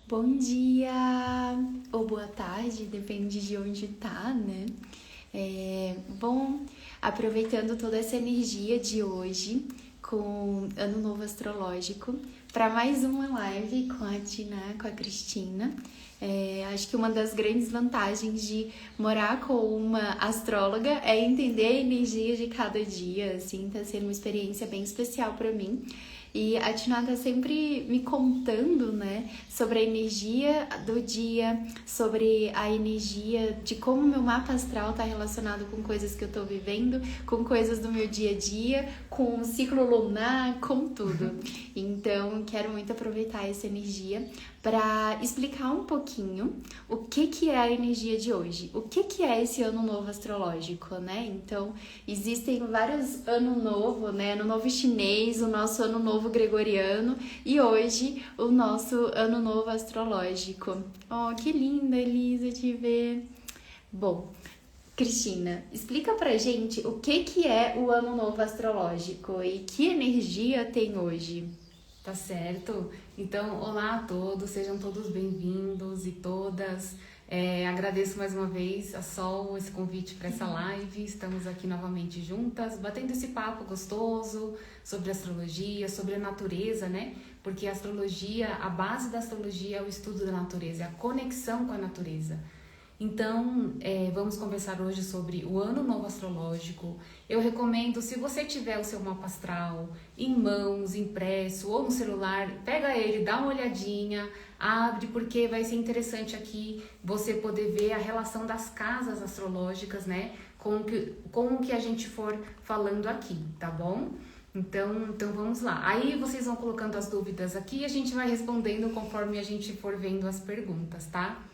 Bom dia ou boa tarde, depende de onde tá, né? Bom, aproveitando toda essa energia de hoje com Ano Novo Astrológico, para mais uma live com a Tina, com a Cristina. Acho que uma das grandes vantagens de morar com uma astróloga é entender a energia de cada dia, assim, tá sendo uma experiência bem especial para mim. E a Tina tá sempre me contando, né, sobre a energia do dia, sobre a energia de como meu mapa astral tá relacionado com coisas que eu tô vivendo, com coisas do meu dia a dia, com o ciclo lunar, com tudo. Então, quero muito aproveitar essa energia para explicar um pouquinho o que é a energia de hoje, o que é esse ano novo astrológico, né? Então, existem vários ano novo, né? Ano novo chinês, o nosso ano novo gregoriano e hoje o nosso ano novo astrológico. Oh, que linda, Elisa, te ver. Bom, Cristina, explica pra gente o que é o ano novo astrológico e que energia tem hoje. Tá certo? Então, olá a todos, sejam todos bem-vindos e todas. Agradeço mais uma vez a Sol esse convite para essa live. Estamos aqui novamente juntas, batendo esse papo gostoso sobre astrologia, sobre a natureza, né? Porque a astrologia, a base da astrologia é o estudo da natureza, é a conexão com a natureza. Então, vamos conversar hoje sobre o Ano Novo Astrológico. Eu recomendo, se você tiver o seu mapa astral em mãos, impresso ou no celular, pega ele, dá uma olhadinha, abre, porque vai ser interessante aqui você poder ver a relação das casas astrológicas, né, com o que a gente for falando aqui, tá bom? Então vamos lá. Aí vocês vão colocando as dúvidas aqui e a gente vai respondendo conforme a gente for vendo as perguntas, tá?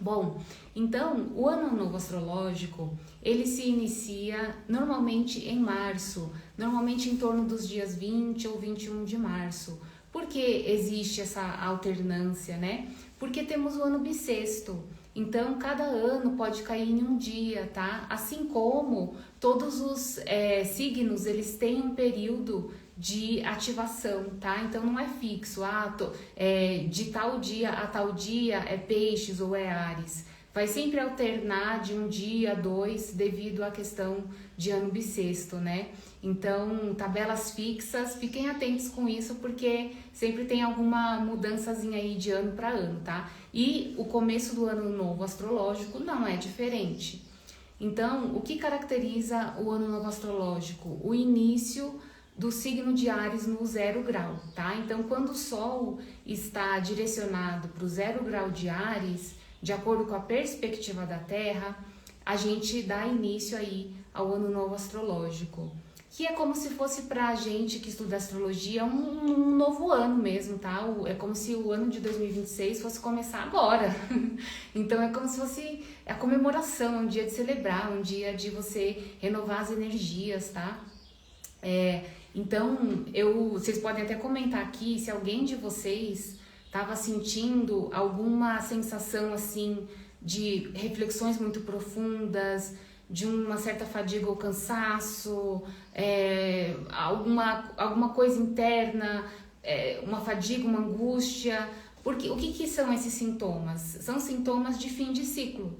Bom, então o ano novo astrológico, ele se inicia normalmente em março, normalmente em torno dos dias 20 ou 21 de março. Por que existe essa alternância, né? Porque temos o ano bissexto, então cada ano pode cair em um dia, tá? Assim como todos os signos, eles têm um período de ativação, tá? Então não é fixo, de tal dia a tal dia é peixes ou é Áries. Vai sempre alternar de um dia a dois devido à questão de ano bissexto, né? Então, tabelas fixas, fiquem atentos com isso porque sempre tem alguma mudançazinha aí de ano para ano, tá? E o começo do ano novo astrológico não é diferente. Então, o que caracteriza o ano novo astrológico? O início do signo de Áries no 0 grau, tá? Então, quando o Sol está direcionado para o 0 grau de Áries, de acordo com a perspectiva da Terra, a gente dá início aí ao ano novo astrológico, que é como se fosse para a gente que estuda astrologia um novo ano mesmo, tá? É como se o ano de 2026 fosse começar agora. Então, é como se fosse a comemoração, um dia de celebrar, um dia de você renovar as energias, tá? Então, vocês podem até comentar aqui se alguém de vocês estava sentindo alguma sensação assim de reflexões muito profundas, de uma certa fadiga ou cansaço, alguma coisa interna, uma fadiga, uma angústia. Porque o que são esses sintomas? São sintomas de fim de ciclo,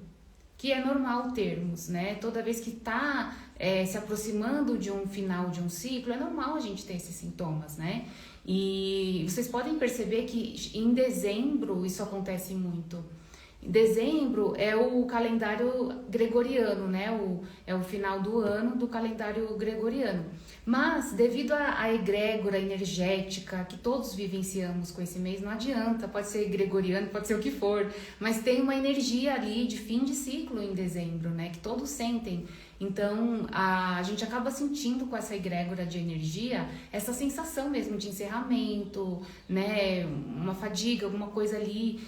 que é normal termos, né? Toda vez que está se aproximando de um final de um ciclo, é normal a gente ter esses sintomas, né? E vocês podem perceber que em dezembro isso acontece muito. Em dezembro é o calendário gregoriano, né? É o final do ano do calendário gregoriano. Mas, devido à egrégora energética que todos vivenciamos com esse mês, não adianta, pode ser gregoriano, pode ser o que for, mas tem uma energia ali de fim de ciclo em dezembro, né? Que todos sentem. Então, a gente acaba sentindo com essa egrégora de energia essa sensação mesmo de encerramento, né? Uma fadiga, alguma coisa ali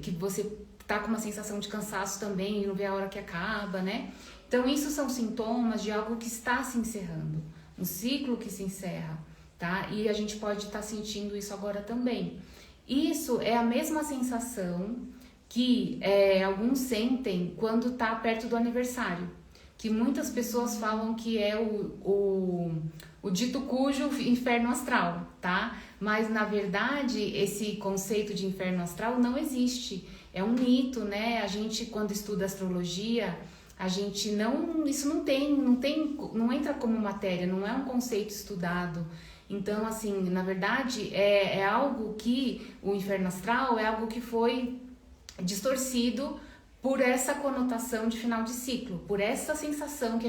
que você tá com uma sensação de cansaço também e não vê a hora que acaba, né? Então, isso são sintomas de algo que está se encerrando, um ciclo que se encerra, tá? E a gente pode estar sentindo isso agora também. Isso é a mesma sensação que alguns sentem quando tá perto do aniversário, que muitas pessoas falam que é o dito cujo inferno astral, tá? Mas, na verdade, esse conceito de inferno astral não existe. É um mito, né? A gente, quando estuda astrologia, a gente não... Isso não entra como matéria, não é um conceito estudado. Então, assim, na verdade, é algo que... O inferno astral é algo que foi distorcido por essa conotação de final de ciclo, por essa sensação que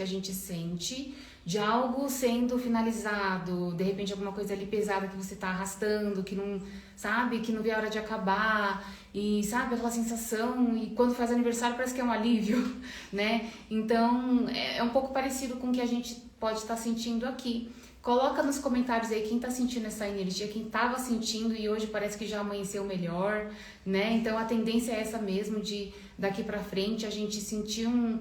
a gente sente de algo sendo finalizado, de repente alguma coisa ali pesada que você tá arrastando, que não, sabe, que não vê a hora de acabar, e sabe, aquela sensação, e quando faz aniversário parece que é um alívio, né? Então, é um pouco parecido com o que a gente pode estar sentindo aqui. Coloca nos comentários aí quem tá sentindo essa energia, quem tava sentindo e hoje parece que já amanheceu melhor, né? Então a tendência é essa mesmo, de daqui pra frente a gente sentir um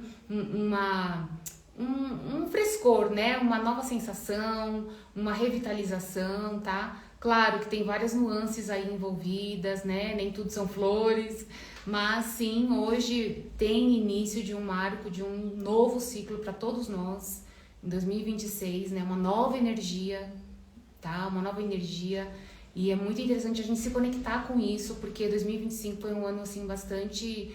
frescor, né? Uma nova sensação, uma revitalização, tá? Claro que tem várias nuances aí envolvidas, né? Nem tudo são flores, mas sim, hoje tem início de um marco, de um novo ciclo para todos nós. Em 2026, né, uma nova energia, tá? Uma nova energia, e é muito interessante a gente se conectar com isso, porque 2025 foi um ano, assim, bastante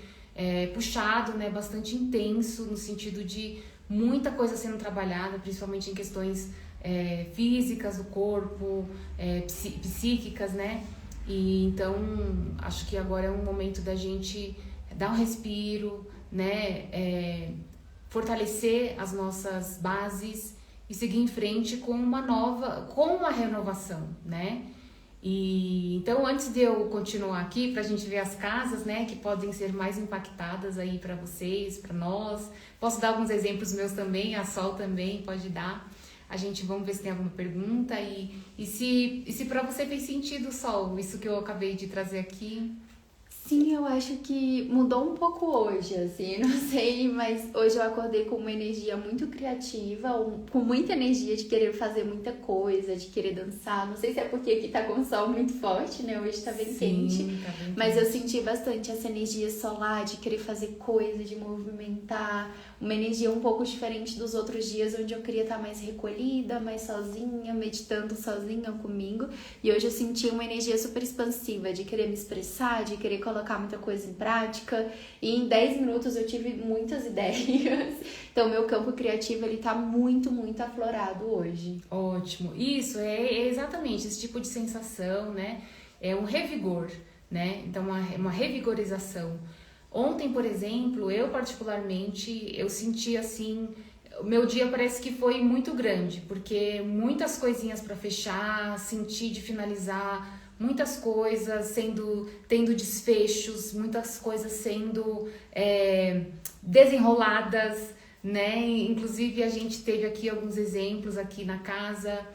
puxado, né, bastante intenso, no sentido de muita coisa sendo trabalhada, principalmente em questões físicas do corpo, psíquicas, né? E então, acho que agora é um momento da gente dar um respiro, né, fortalecer as nossas bases e seguir em frente com uma renovação, né? E então, antes de eu continuar aqui, pra gente ver as casas, né, que podem ser mais impactadas aí para vocês, para nós. Posso dar alguns exemplos meus também, a Sol também pode dar. Vamos ver se tem alguma pergunta e se para você fez sentido, Sol, isso que eu acabei de trazer aqui. Sim, eu acho que mudou um pouco hoje, assim, não sei, mas hoje eu acordei com uma energia muito criativa, com muita energia de querer fazer muita coisa, de querer dançar. Não sei se é porque aqui tá com o sol muito forte, né? Hoje tá bem quente, tá bem mas quente. eu senti bastante essa energia solar, de querer fazer coisa, de movimentar, uma energia um pouco diferente dos outros dias, onde eu queria estar mais recolhida, mais sozinha, meditando sozinha comigo. E hoje eu senti uma energia super expansiva, de querer me expressar, de querer colocar muita coisa em prática, e em 10 minutos eu tive muitas ideias. Então meu campo criativo ele tá muito, muito aflorado hoje. Ótimo. Isso é exatamente esse tipo de sensação, né? É um revigor, né? Então uma revigorização. Ontem, por exemplo, eu particularmente, eu senti assim, o meu dia parece que foi muito grande, porque muitas coisinhas para fechar, senti de finalizar muitas coisas tendo desfechos, muitas coisas sendo desenroladas, né? Inclusive a gente teve aqui alguns exemplos aqui na casa,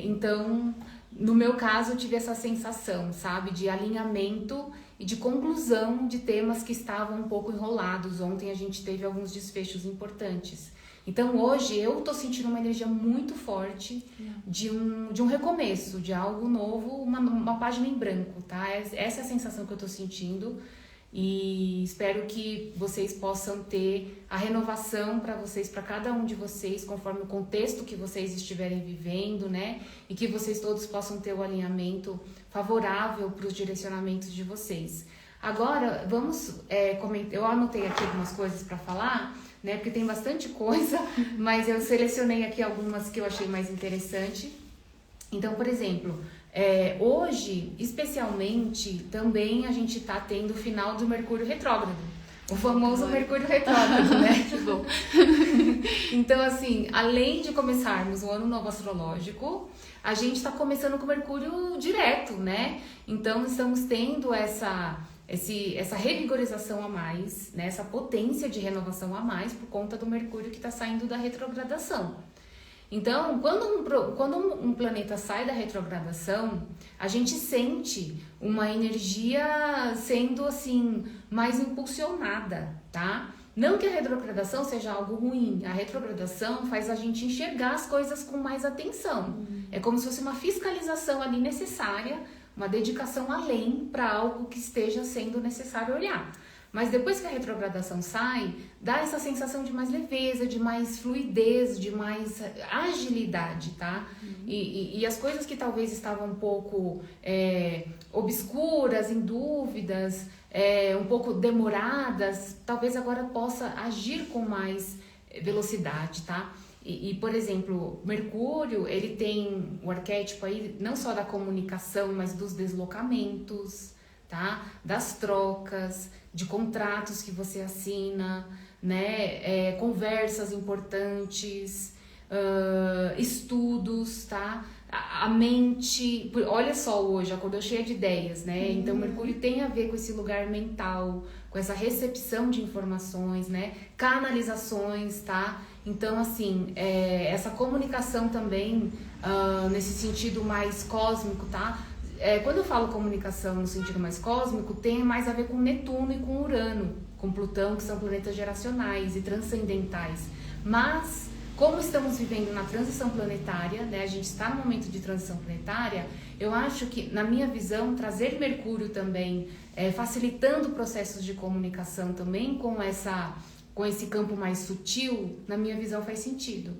então no meu caso eu tive essa sensação, sabe, de alinhamento e de conclusão de temas que estavam um pouco enrolados. Ontem a gente teve alguns desfechos importantes. Então hoje eu tô sentindo uma energia muito forte de um recomeço, de algo novo, uma página em branco, tá? Essa é a sensação que eu tô sentindo e espero que vocês possam ter a renovação para vocês, para cada um de vocês, conforme o contexto que vocês estiverem vivendo, né? E que vocês todos possam ter o alinhamento favorável para os direcionamentos de vocês. Agora, vamos comentar. Eu anotei aqui algumas coisas para falar, né? Porque tem bastante coisa, mas eu selecionei aqui algumas que eu achei mais interessante. Então, por exemplo, hoje, especialmente, também a gente tá tendo o final do Mercúrio retrógrado. O famoso Mercúrio retrógrado, né? Que bom. Então, assim, além de começarmos o ano novo astrológico, a gente tá começando com o Mercúrio direto, né? Então, estamos tendo essa revigorização a mais, né? Essa potência de renovação a mais por conta do Mercúrio que está saindo da retrogradação. Então, quando um planeta sai da retrogradação, a gente sente uma energia sendo assim mais impulsionada, tá? Não que a retrogradação seja algo ruim, a retrogradação faz a gente enxergar as coisas com mais atenção. É como se fosse uma fiscalização ali necessária, uma dedicação além para algo que esteja sendo necessário olhar. Mas depois que a retrogradação sai, dá essa sensação de mais leveza, de mais fluidez, de mais agilidade, tá? E as coisas que talvez estavam um pouco obscuras, em dúvidas, um pouco demoradas, talvez agora possa agir com mais velocidade, tá? Por exemplo, Mercúrio, ele tem o arquétipo aí não só da comunicação, mas dos deslocamentos, tá? Das trocas, de contratos que você assina, né? Conversas importantes, estudos, tá? A mente, olha só, hoje acordou cheia de ideias, né? Então Mercúrio tem a ver com esse lugar mental, com essa recepção de informações, né? Canalizações, tá? Então, assim, essa comunicação também, nesse sentido mais cósmico, tá? Quando eu falo comunicação no sentido mais cósmico, tem mais a ver com Netuno e com Urano, com Plutão, que são planetas geracionais e transcendentais. Mas, como estamos vivendo na transição planetária, né? A gente está no momento de transição planetária, eu acho que, na minha visão, trazer Mercúrio também, facilitando processos de comunicação também com esse campo mais sutil, na minha visão faz sentido.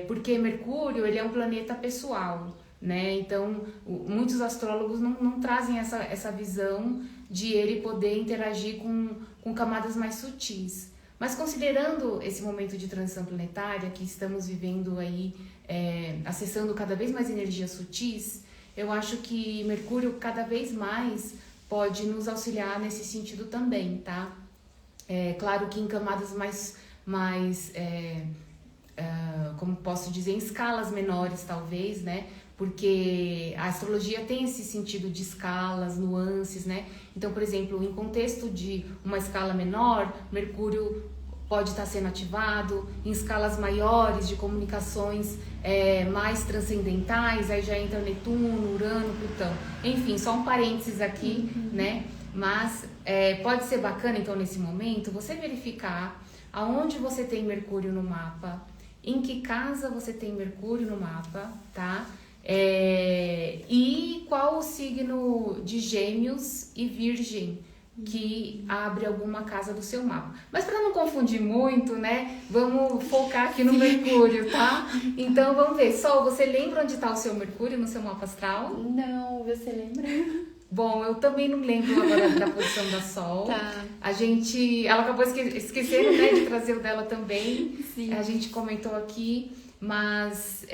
Porque Mercúrio, ele é um planeta pessoal, né? Então, muitos astrólogos não trazem essa visão de ele poder interagir com camadas mais sutis. Mas considerando esse momento de transição planetária que estamos vivendo aí, acessando cada vez mais energias sutis, eu acho que Mercúrio cada vez mais pode nos auxiliar nesse sentido também, tá? Claro que em camadas mais como posso dizer, em escalas menores talvez, né? Porque a astrologia tem esse sentido de escalas, nuances, né? Então, por exemplo, em contexto de uma escala menor, Mercúrio pode estar sendo ativado, em escalas maiores de comunicações mais transcendentais, aí já entra Netuno, Urano, Plutão. Enfim, só um parênteses aqui, né? Mas pode ser bacana, então, nesse momento, você verificar aonde você tem Mercúrio no mapa, em que casa você tem Mercúrio no mapa, tá? E qual o signo de Gêmeos e Virgem que abre alguma casa do seu mapa. Mas para não confundir muito, né, vamos focar aqui no Mercúrio, tá? Então vamos ver. Sol, você lembra onde está o seu Mercúrio no seu mapa astral? Não, você lembra? Bom, eu também não lembro agora da posição da Sol. Tá. Ela acabou esquecendo, né, de trazer o dela também. Sim. A gente comentou aqui, mas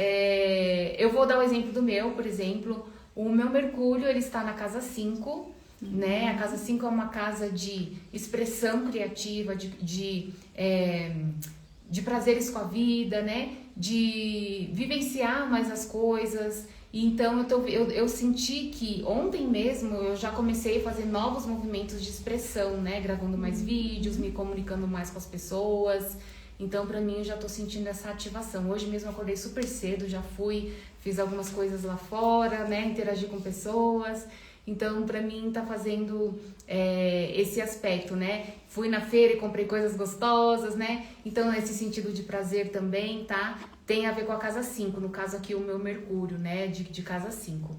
eu vou dar o exemplo do meu, por exemplo. O meu Mercúrio, ele está na casa 5, né? A casa 5 é uma casa de expressão criativa, de prazeres com a vida, né? De vivenciar mais as coisas. Então eu senti que ontem mesmo eu já comecei a fazer novos movimentos de expressão, né? Gravando mais vídeos, me comunicando mais com as pessoas. Então, pra mim, eu já tô sentindo essa ativação. Hoje mesmo eu acordei super cedo, já fiz algumas coisas lá fora, né? Interagi com pessoas. Então, pra mim, tá fazendo esse aspecto, né? Fui na feira e comprei coisas gostosas, né? Então, esse sentido de prazer também, tá? Tem a ver com a casa 5, no caso aqui o meu Mercúrio, né? De casa 5.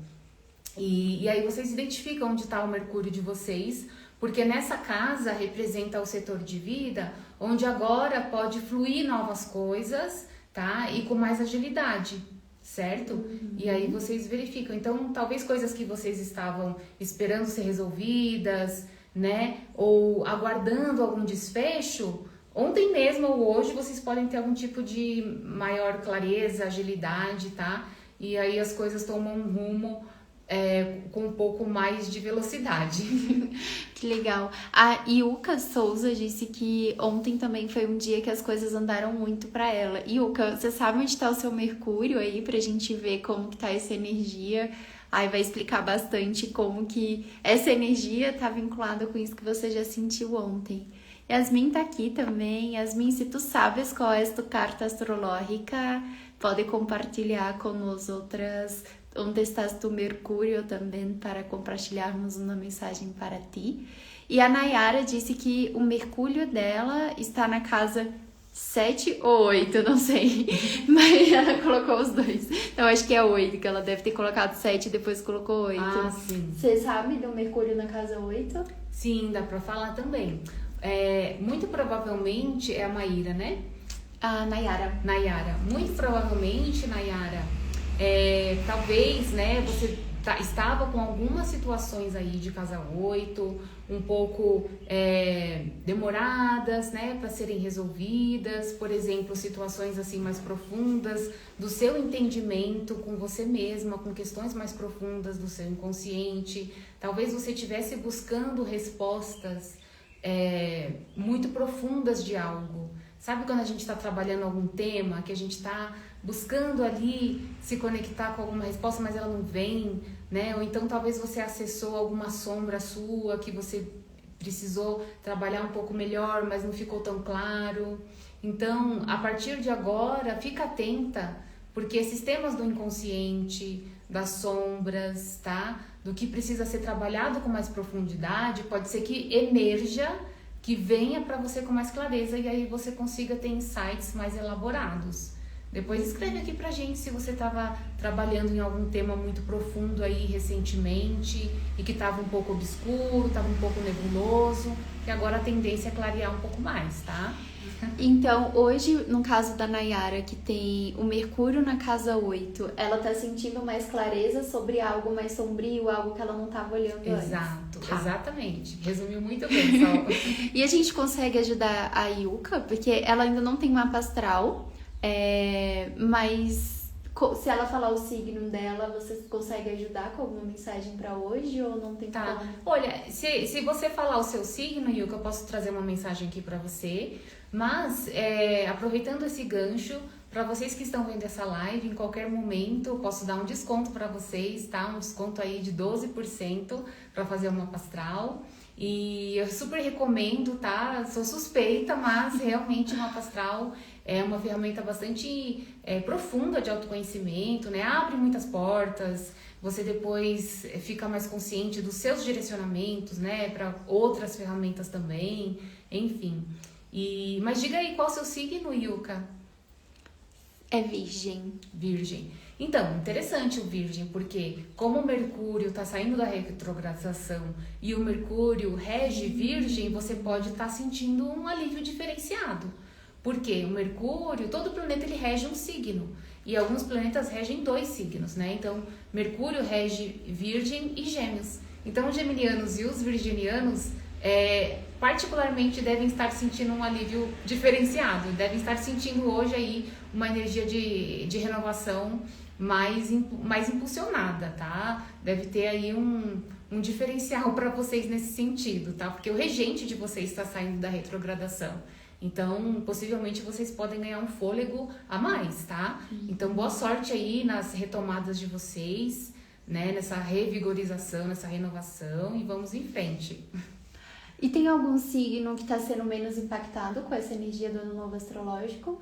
E aí vocês identificam onde tá o Mercúrio de vocês, porque nessa casa representa o setor de vida, onde agora pode fluir novas coisas, tá? E com mais agilidade, certo? E aí vocês verificam. Então, talvez coisas que vocês estavam esperando ser resolvidas, né? Ou aguardando algum desfecho, ontem mesmo ou hoje vocês podem ter algum tipo de maior clareza, agilidade, tá? E aí as coisas tomam um rumo com um pouco mais de velocidade. Que legal. A Yuka Souza disse que ontem também foi um dia que as coisas andaram muito pra ela. Yuka, você sabe onde tá o seu Mercúrio aí pra gente ver como que tá essa energia? Aí vai explicar bastante como que essa energia tá vinculada com isso que você já sentiu ontem. Yasmin tá aqui também. Yasmin, se tu sabes qual é a tua carta astrológica, pode compartilhar com nós outras onde estás tu Mercúrio também para compartilharmos uma mensagem para ti. E a Nayara disse que o Mercúrio dela está na casa 7 ou 8, não sei. Mas ela colocou os dois. Então acho que é 8, que ela deve ter colocado 7 e depois colocou 8. Ah, sim. Você sabe do Mercúrio na casa 8? Sim, dá pra falar também. Muito provavelmente é a Maíra, né? A Nayara. Nayara. Muito provavelmente, Nayara, talvez, né, você estava com algumas situações aí de casa 8, um pouco demoradas, né, para serem resolvidas. Por exemplo, situações assim mais profundas do seu entendimento com você mesma, com questões mais profundas do seu inconsciente. Talvez você estivesse buscando respostas muito profundas de algo. Sabe quando a gente está trabalhando algum tema, que a gente está buscando ali se conectar com alguma resposta, mas ela não vem, né? Ou então talvez você acessou alguma sombra sua que você precisou trabalhar um pouco melhor, mas não ficou tão claro. Então, a partir de agora, fica atenta, porque esses temas do inconsciente, das sombras, tá? Do que precisa ser trabalhado com mais profundidade, pode ser que emerja, que venha para você com mais clareza e aí você consiga ter insights mais elaborados. Depois escreve aqui pra gente se você estava trabalhando em algum tema muito profundo aí recentemente e que estava um pouco obscuro, estava um pouco nebuloso, e agora a tendência é clarear um pouco mais, tá? Então, hoje, no caso da Nayara, que tem o Mercúrio na casa 8, ela tá sentindo mais clareza sobre algo mais sombrio, algo que ela não tava olhando antes. Exato, Tá. Exatamente. Resumiu muito bem, Sol. E a gente consegue ajudar a Yuka, porque ela ainda não tem mapa astral, mas se ela falar o signo dela, você consegue ajudar com alguma mensagem pra hoje ou não tem Tá. como? Olha, se você falar o seu signo, Yuka, eu posso trazer uma mensagem aqui pra você. Mas, aproveitando esse gancho, para vocês que estão vendo essa live, em qualquer momento eu posso dar um desconto para vocês, tá? Um desconto aí de 12% para fazer uma mapa astral. E eu super recomendo, tá? Sou suspeita, mas realmente o mapa astral é uma ferramenta bastante profunda de autoconhecimento, né? Abre muitas portas, você depois fica mais consciente dos seus direcionamentos, né? Para outras ferramentas também, enfim. Mas diga aí, qual o seu signo, Yuka? É Virgem. Virgem. Então, interessante o Virgem, porque como o Mercúrio está saindo da retrogradação e o Mercúrio rege Virgem, você pode estar sentindo um alívio diferenciado. Porque o Mercúrio, todo planeta ele rege um signo. E alguns planetas regem 2 signos, né? Então, Mercúrio rege Virgem e Gêmeos. Então, os geminianos e os virginianos particularmente devem estar sentindo um alívio diferenciado, devem estar sentindo hoje aí uma energia de renovação mais impulsionada, tá? Deve ter aí um diferencial para vocês nesse sentido, tá? Porque o regente de vocês está saindo da retrogradação. Então, possivelmente vocês podem ganhar um fôlego a mais, tá? Então, boa sorte aí nas retomadas de vocês, né? Nessa revigorização, nessa renovação, e vamos em frente. E tem algum signo que está sendo menos impactado com essa energia do ano novo astrológico?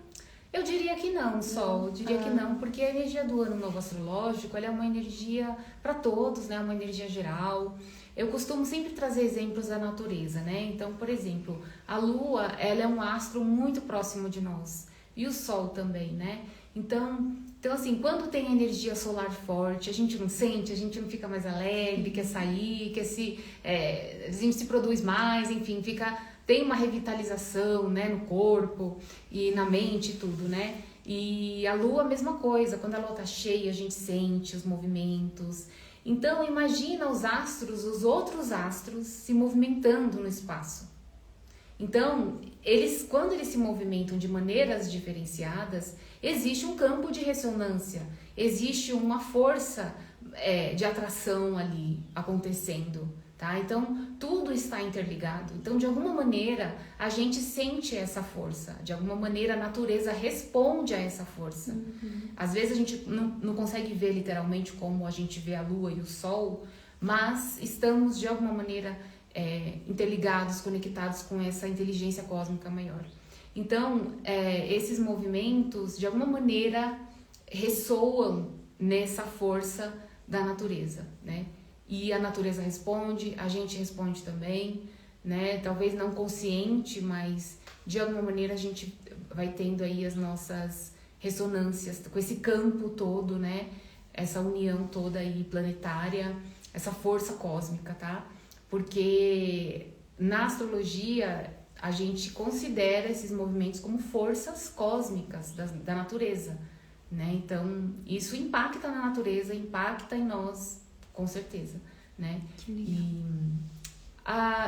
Eu diria que não, Sol. Eu diria que não, porque a energia do ano novo astrológico ela é uma energia para todos, né? Uma energia geral. Eu costumo sempre trazer exemplos da natureza, né? Então, por exemplo, a Lua, ela é um astro muito próximo de nós. E o Sol também, né? Então assim, quando tem energia solar forte, a gente não sente, a gente não fica mais alegre, quer sair, a gente se produz mais, enfim, tem uma revitalização, né, no corpo e na mente e tudo, né? E a Lua, a mesma coisa, quando a Lua tá cheia, a gente sente os movimentos. Então, imagina os outros astros se movimentando no espaço. Então, quando eles se movimentam de maneiras diferenciadas, existe um campo de ressonância, existe uma força de atração ali acontecendo, tá? Então, tudo está interligado. Então, de alguma maneira, a gente sente essa força. De alguma maneira, a natureza responde a essa força. Uhum. Às vezes, a gente não consegue ver literalmente como a gente vê a Lua e o Sol, mas estamos, de alguma maneira, interligados, conectados com essa inteligência cósmica maior. Então, esses movimentos, de alguma maneira, ressoam nessa força da natureza, né? E a natureza responde, a gente responde também, né? Talvez não consciente, mas de alguma maneira a gente vai tendo aí as nossas ressonâncias com esse campo todo, né? Essa união toda aí planetária, essa força cósmica, tá? Porque na astrologia a gente considera esses movimentos como forças cósmicas da natureza, né? Então isso impacta na natureza, impacta em nós, com certeza, né? Que legal.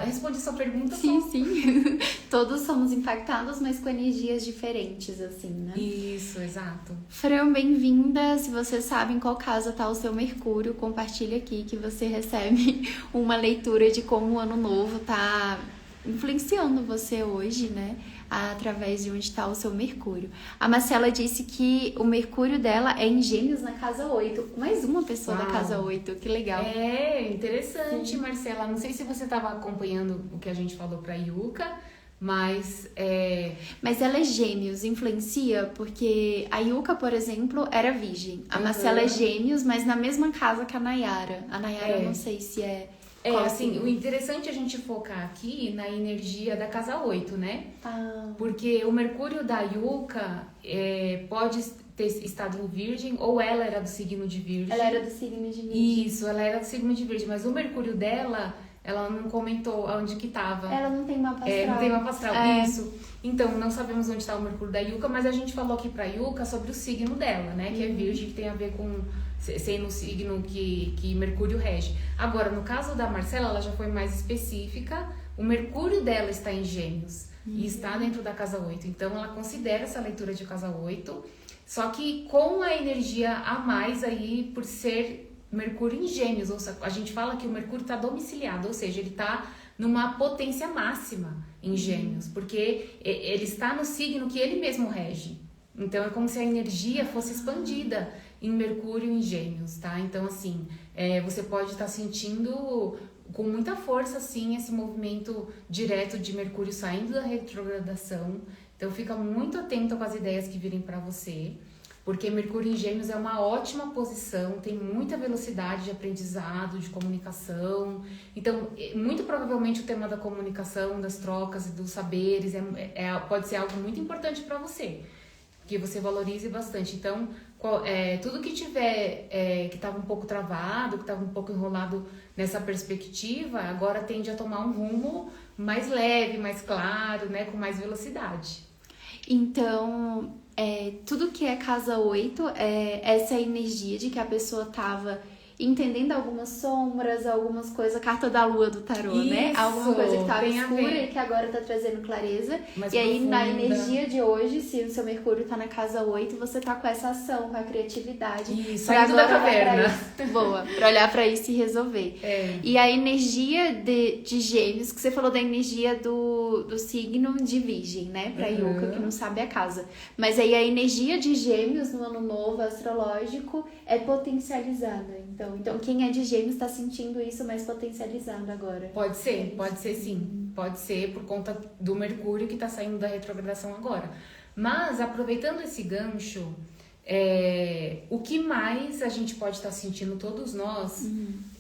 Respondi sua pergunta? Sim, sim. Todos somos impactados, mas com energias diferentes, assim, né? Isso, exato. Fran, bem-vinda. Se vocês sabem qual casa tá o seu Mercúrio, compartilha aqui que você recebe uma leitura de como o ano novo tá influenciando você hoje, né? Através de onde está o seu Mercúrio. A Marcela disse que o Mercúrio dela é em Gêmeos na casa 8. Mais uma pessoa da casa 8, que legal. É, interessante, sim. Marcela. Não sei se você estava acompanhando o que a gente falou para Yuka, mas... Mas ela é Gêmeos, influencia? Porque a Yuka, por exemplo, era Virgem. A Marcela é Gêmeos, mas na mesma casa que a Nayara. A Nayara eu não sei se é... assim, o interessante é a gente focar aqui na energia da casa 8, né? Porque o Mercúrio da Yuka pode ter estado em Virgem, ou ela era do signo de Virgem. Ela era do signo de Virgem. Isso, ela era do signo de Virgem, mas o Mercúrio dela, ela não comentou onde que estava. Ela não tem mapa astral. Não tem mapa astral, isso. Então, não sabemos onde está o Mercúrio da Yuka, mas a gente falou aqui pra Yuka sobre o signo dela, né? Que é Virgem, que tem a ver com... sendo o signo que Mercúrio rege. Agora, no caso da Marcela, ela já foi mais específica. O Mercúrio dela está em Gêmeos e está dentro da casa 8. Então, ela considera essa leitura de casa 8, só que com a energia a mais aí por ser Mercúrio em Gêmeos. Ou seja, a gente fala que o Mercúrio está domiciliado, ou seja, ele está numa potência máxima em Gêmeos, porque ele está no signo que ele mesmo rege. Então, é como se a energia fosse expandida em Mercúrio em Gêmeos, tá? Então, assim, você pode estar sentindo com muita força, assim, esse movimento direto de Mercúrio saindo da retrogradação. Então, fica muito atento com as ideias que virem para você, porque Mercúrio em Gêmeos é uma ótima posição, tem muita velocidade de aprendizado, de comunicação. Então, muito provavelmente o tema da comunicação, das trocas e dos saberes pode ser algo muito importante para você, que você valorize bastante. Então, tudo que tiver que estava um pouco travado, que estava um pouco enrolado nessa perspectiva, agora tende a tomar um rumo mais leve, mais claro, né, com mais velocidade. Então, tudo que é casa 8 é essa energia de que a pessoa estava entendendo algumas sombras, algumas coisas, carta da lua do tarô, isso, né? Alguma coisa que estava escura e que agora tá trazendo clareza. Mais e aí, profunda. na energia de hoje, se o seu Mercúrio tá na casa 8, você tá com essa ação, com a criatividade. Isso, saindo da caverna. Boa, pra olhar pra isso e resolver. E a energia de Gêmeos, que você falou da energia do signo de Virgem, né? Pra Yuka, que não sabe a casa. Mas aí a energia de Gêmeos no ano novo astrológico é potencializada. Então quem é de Gêmeos está sentindo isso mais potencializado agora. Pode ser sim. Pode ser por conta do Mercúrio que está saindo da retrogradação agora. Mas, aproveitando esse gancho, o que mais a gente pode estar sentindo, todos nós,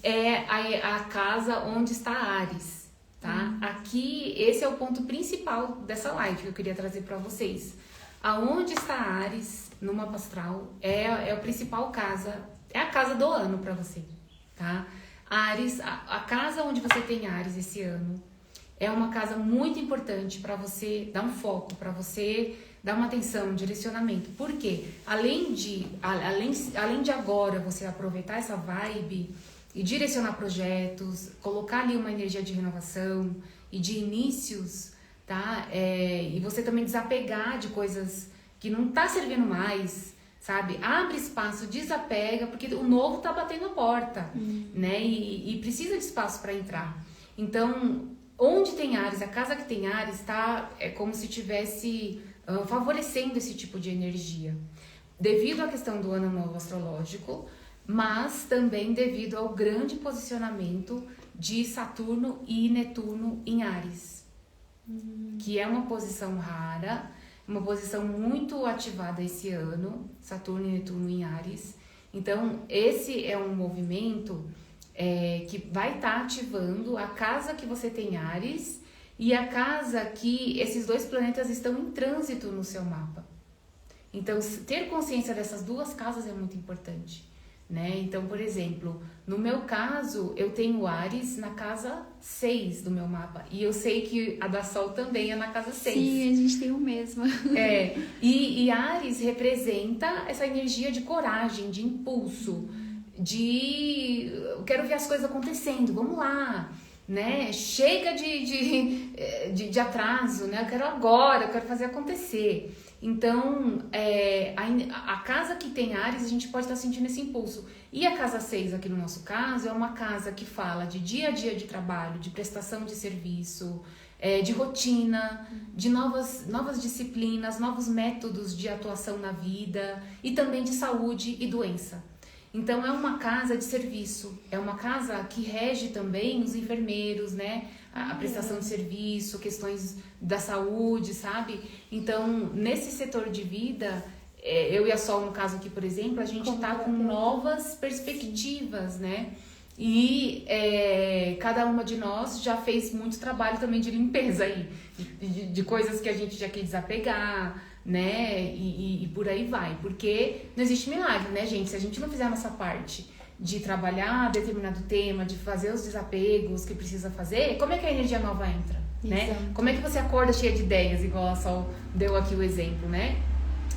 é a casa onde está Áries, tá? Aqui, esse é o ponto principal dessa live que eu queria trazer para vocês. Aonde está Áries no mapa astral é a principal casa. É a casa do ano para você, tá? Áries, a casa onde você tem Áries esse ano é uma casa muito importante para você dar um foco, para você dar uma atenção, um direcionamento. Por quê? Além de agora você aproveitar essa vibe e direcionar projetos, colocar ali uma energia de renovação e de inícios, tá? E você também desapegar de coisas que não tá servindo mais, sabe? Abre espaço, desapega, porque o novo tá batendo a porta, né? E precisa de espaço para entrar. Então, onde tem Áries, a casa que tem Áries é como se tivesse favorecendo esse tipo de energia. Devido à questão do ano novo astrológico, mas também devido ao grande posicionamento de Saturno e Netuno em Áries, que é uma posição rara, uma posição muito ativada esse ano, Saturno e Netuno em Áries. Então, esse é um movimento que vai estar ativando a casa que você tem Áries e a casa que esses dois planetas estão em trânsito no seu mapa. Então, ter consciência dessas duas casas é muito importante, né? Então, por exemplo, no meu caso, eu tenho Áries na casa 6 do meu mapa. E eu sei que a da Sol também é na casa 6. Sim, a gente tem o mesmo. E Áries representa essa energia de coragem, de impulso, de eu quero ver as coisas acontecendo, vamos lá, né? Chega de atraso, né? Eu quero agora, eu quero fazer acontecer. Então, a casa que tem Áries, a gente pode estar sentindo esse impulso. E a casa 6 aqui no nosso caso é uma casa que fala de dia a dia de trabalho, de prestação de serviço, de rotina, de novas disciplinas, novos métodos de atuação na vida e também de saúde e doença. Então, é uma casa de serviço, é uma casa que rege também os enfermeiros, né? A prestação de serviço, questões da saúde, sabe? Então, nesse setor de vida, eu e a Sol, no caso aqui, por exemplo, a gente está com novas perspectivas, né? E cada uma de nós já fez muito trabalho também de limpeza aí, de coisas que a gente já quer desapegar, né? E por aí vai, porque não existe milagre, né, gente? Se a gente não fizer a nossa parte de trabalhar determinado tema, de fazer os desapegos que precisa fazer, como é que a energia nova entra, né? Como é que você acorda cheia de ideias, igual a Sol deu aqui o exemplo, né?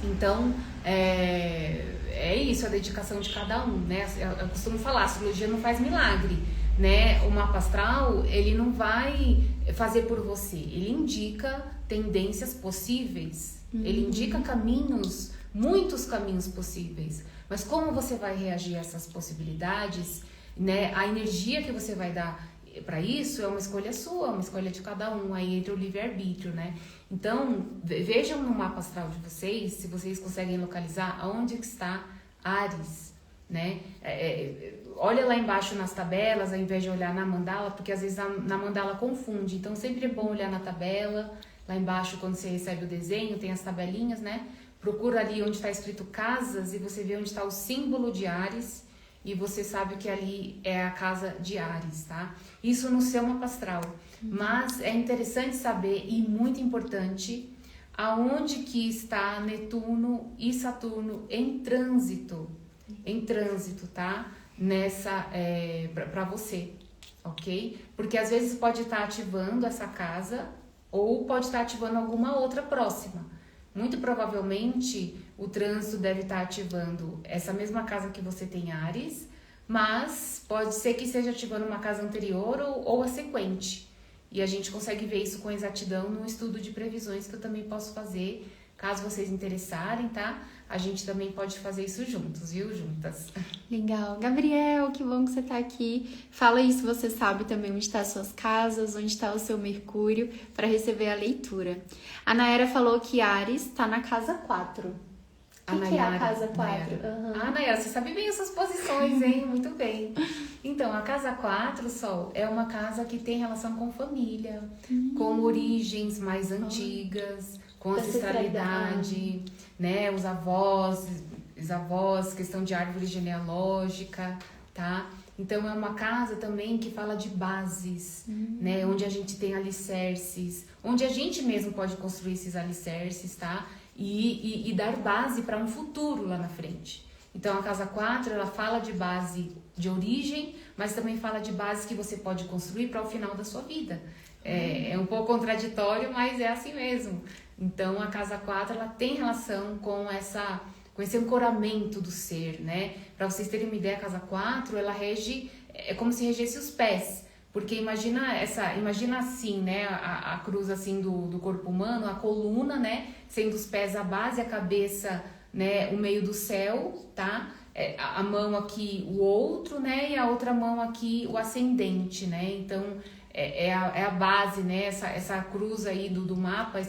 Então, é isso, a dedicação de cada um, né? Eu costumo falar, a astrologia não faz milagre, né? O mapa astral, ele não vai fazer por você, ele indica tendências possíveis, ele indica caminhos, muitos caminhos possíveis, mas como você vai reagir a essas possibilidades, né? A energia que você vai dar para isso é uma escolha sua, uma escolha de cada um, aí entra o livre-arbítrio, né? Então, vejam no mapa astral de vocês, se vocês conseguem localizar aonde que está Áries, né? Olha lá embaixo nas tabelas, ao invés de olhar na mandala, porque às vezes na mandala confunde, então sempre é bom olhar na tabela, lá embaixo quando você recebe o desenho, tem as tabelinhas, né? Procura ali onde está escrito casas e você vê onde está o símbolo de Áries e você sabe que ali é a casa de Áries, tá? Isso no seu mapa astral. Mas é interessante saber e muito importante aonde que está Netuno e Saturno em trânsito, tá? Nessa, para você, ok? Porque às vezes pode estar ativando essa casa ou pode estar ativando alguma outra próxima. Muito provavelmente o trânsito deve estar ativando essa mesma casa que você tem Áries, mas pode ser que esteja ativando uma casa anterior ou a sequente. E a gente consegue ver isso com exatidão no estudo de previsões que eu também posso fazer, caso vocês interessarem, tá? A gente também pode fazer isso juntos, viu? Juntas. Legal. Gabriel, que bom que você tá aqui. Fala aí se você sabe também onde estão as suas casas, onde está o seu Mercúrio, para receber a leitura. A Nayara falou que Áries tá na casa 4. O que é a casa 4? Ah, Nayara, você sabe bem essas posições, hein? Muito bem. Então, a casa 4, Sol, é uma casa que tem relação com família, com origens mais antigas, com ancestralidade, né? Os avós, questão de árvore genealógica, tá? Então, é uma casa também que fala de bases, né? Onde a gente tem alicerces, onde a gente mesmo pode construir esses alicerces, tá? E dar base para um futuro lá na frente. Então, a casa 4, ela fala de base de origem, mas também fala de base que você pode construir para o final da sua vida. É um pouco contraditório, mas é assim mesmo. Então, a casa 4, ela tem relação com esse ancoramento do ser, né? Para vocês terem uma ideia, a casa 4, ela rege, é como se regesse os pés. Porque imagina assim, né, a cruz assim do corpo humano, a coluna, né, sendo os pés a base, a cabeça, né, o meio do céu, tá? A mão aqui o outro, né, e a outra mão aqui o ascendente, né? Então é a base, né, essa cruz aí do mapa,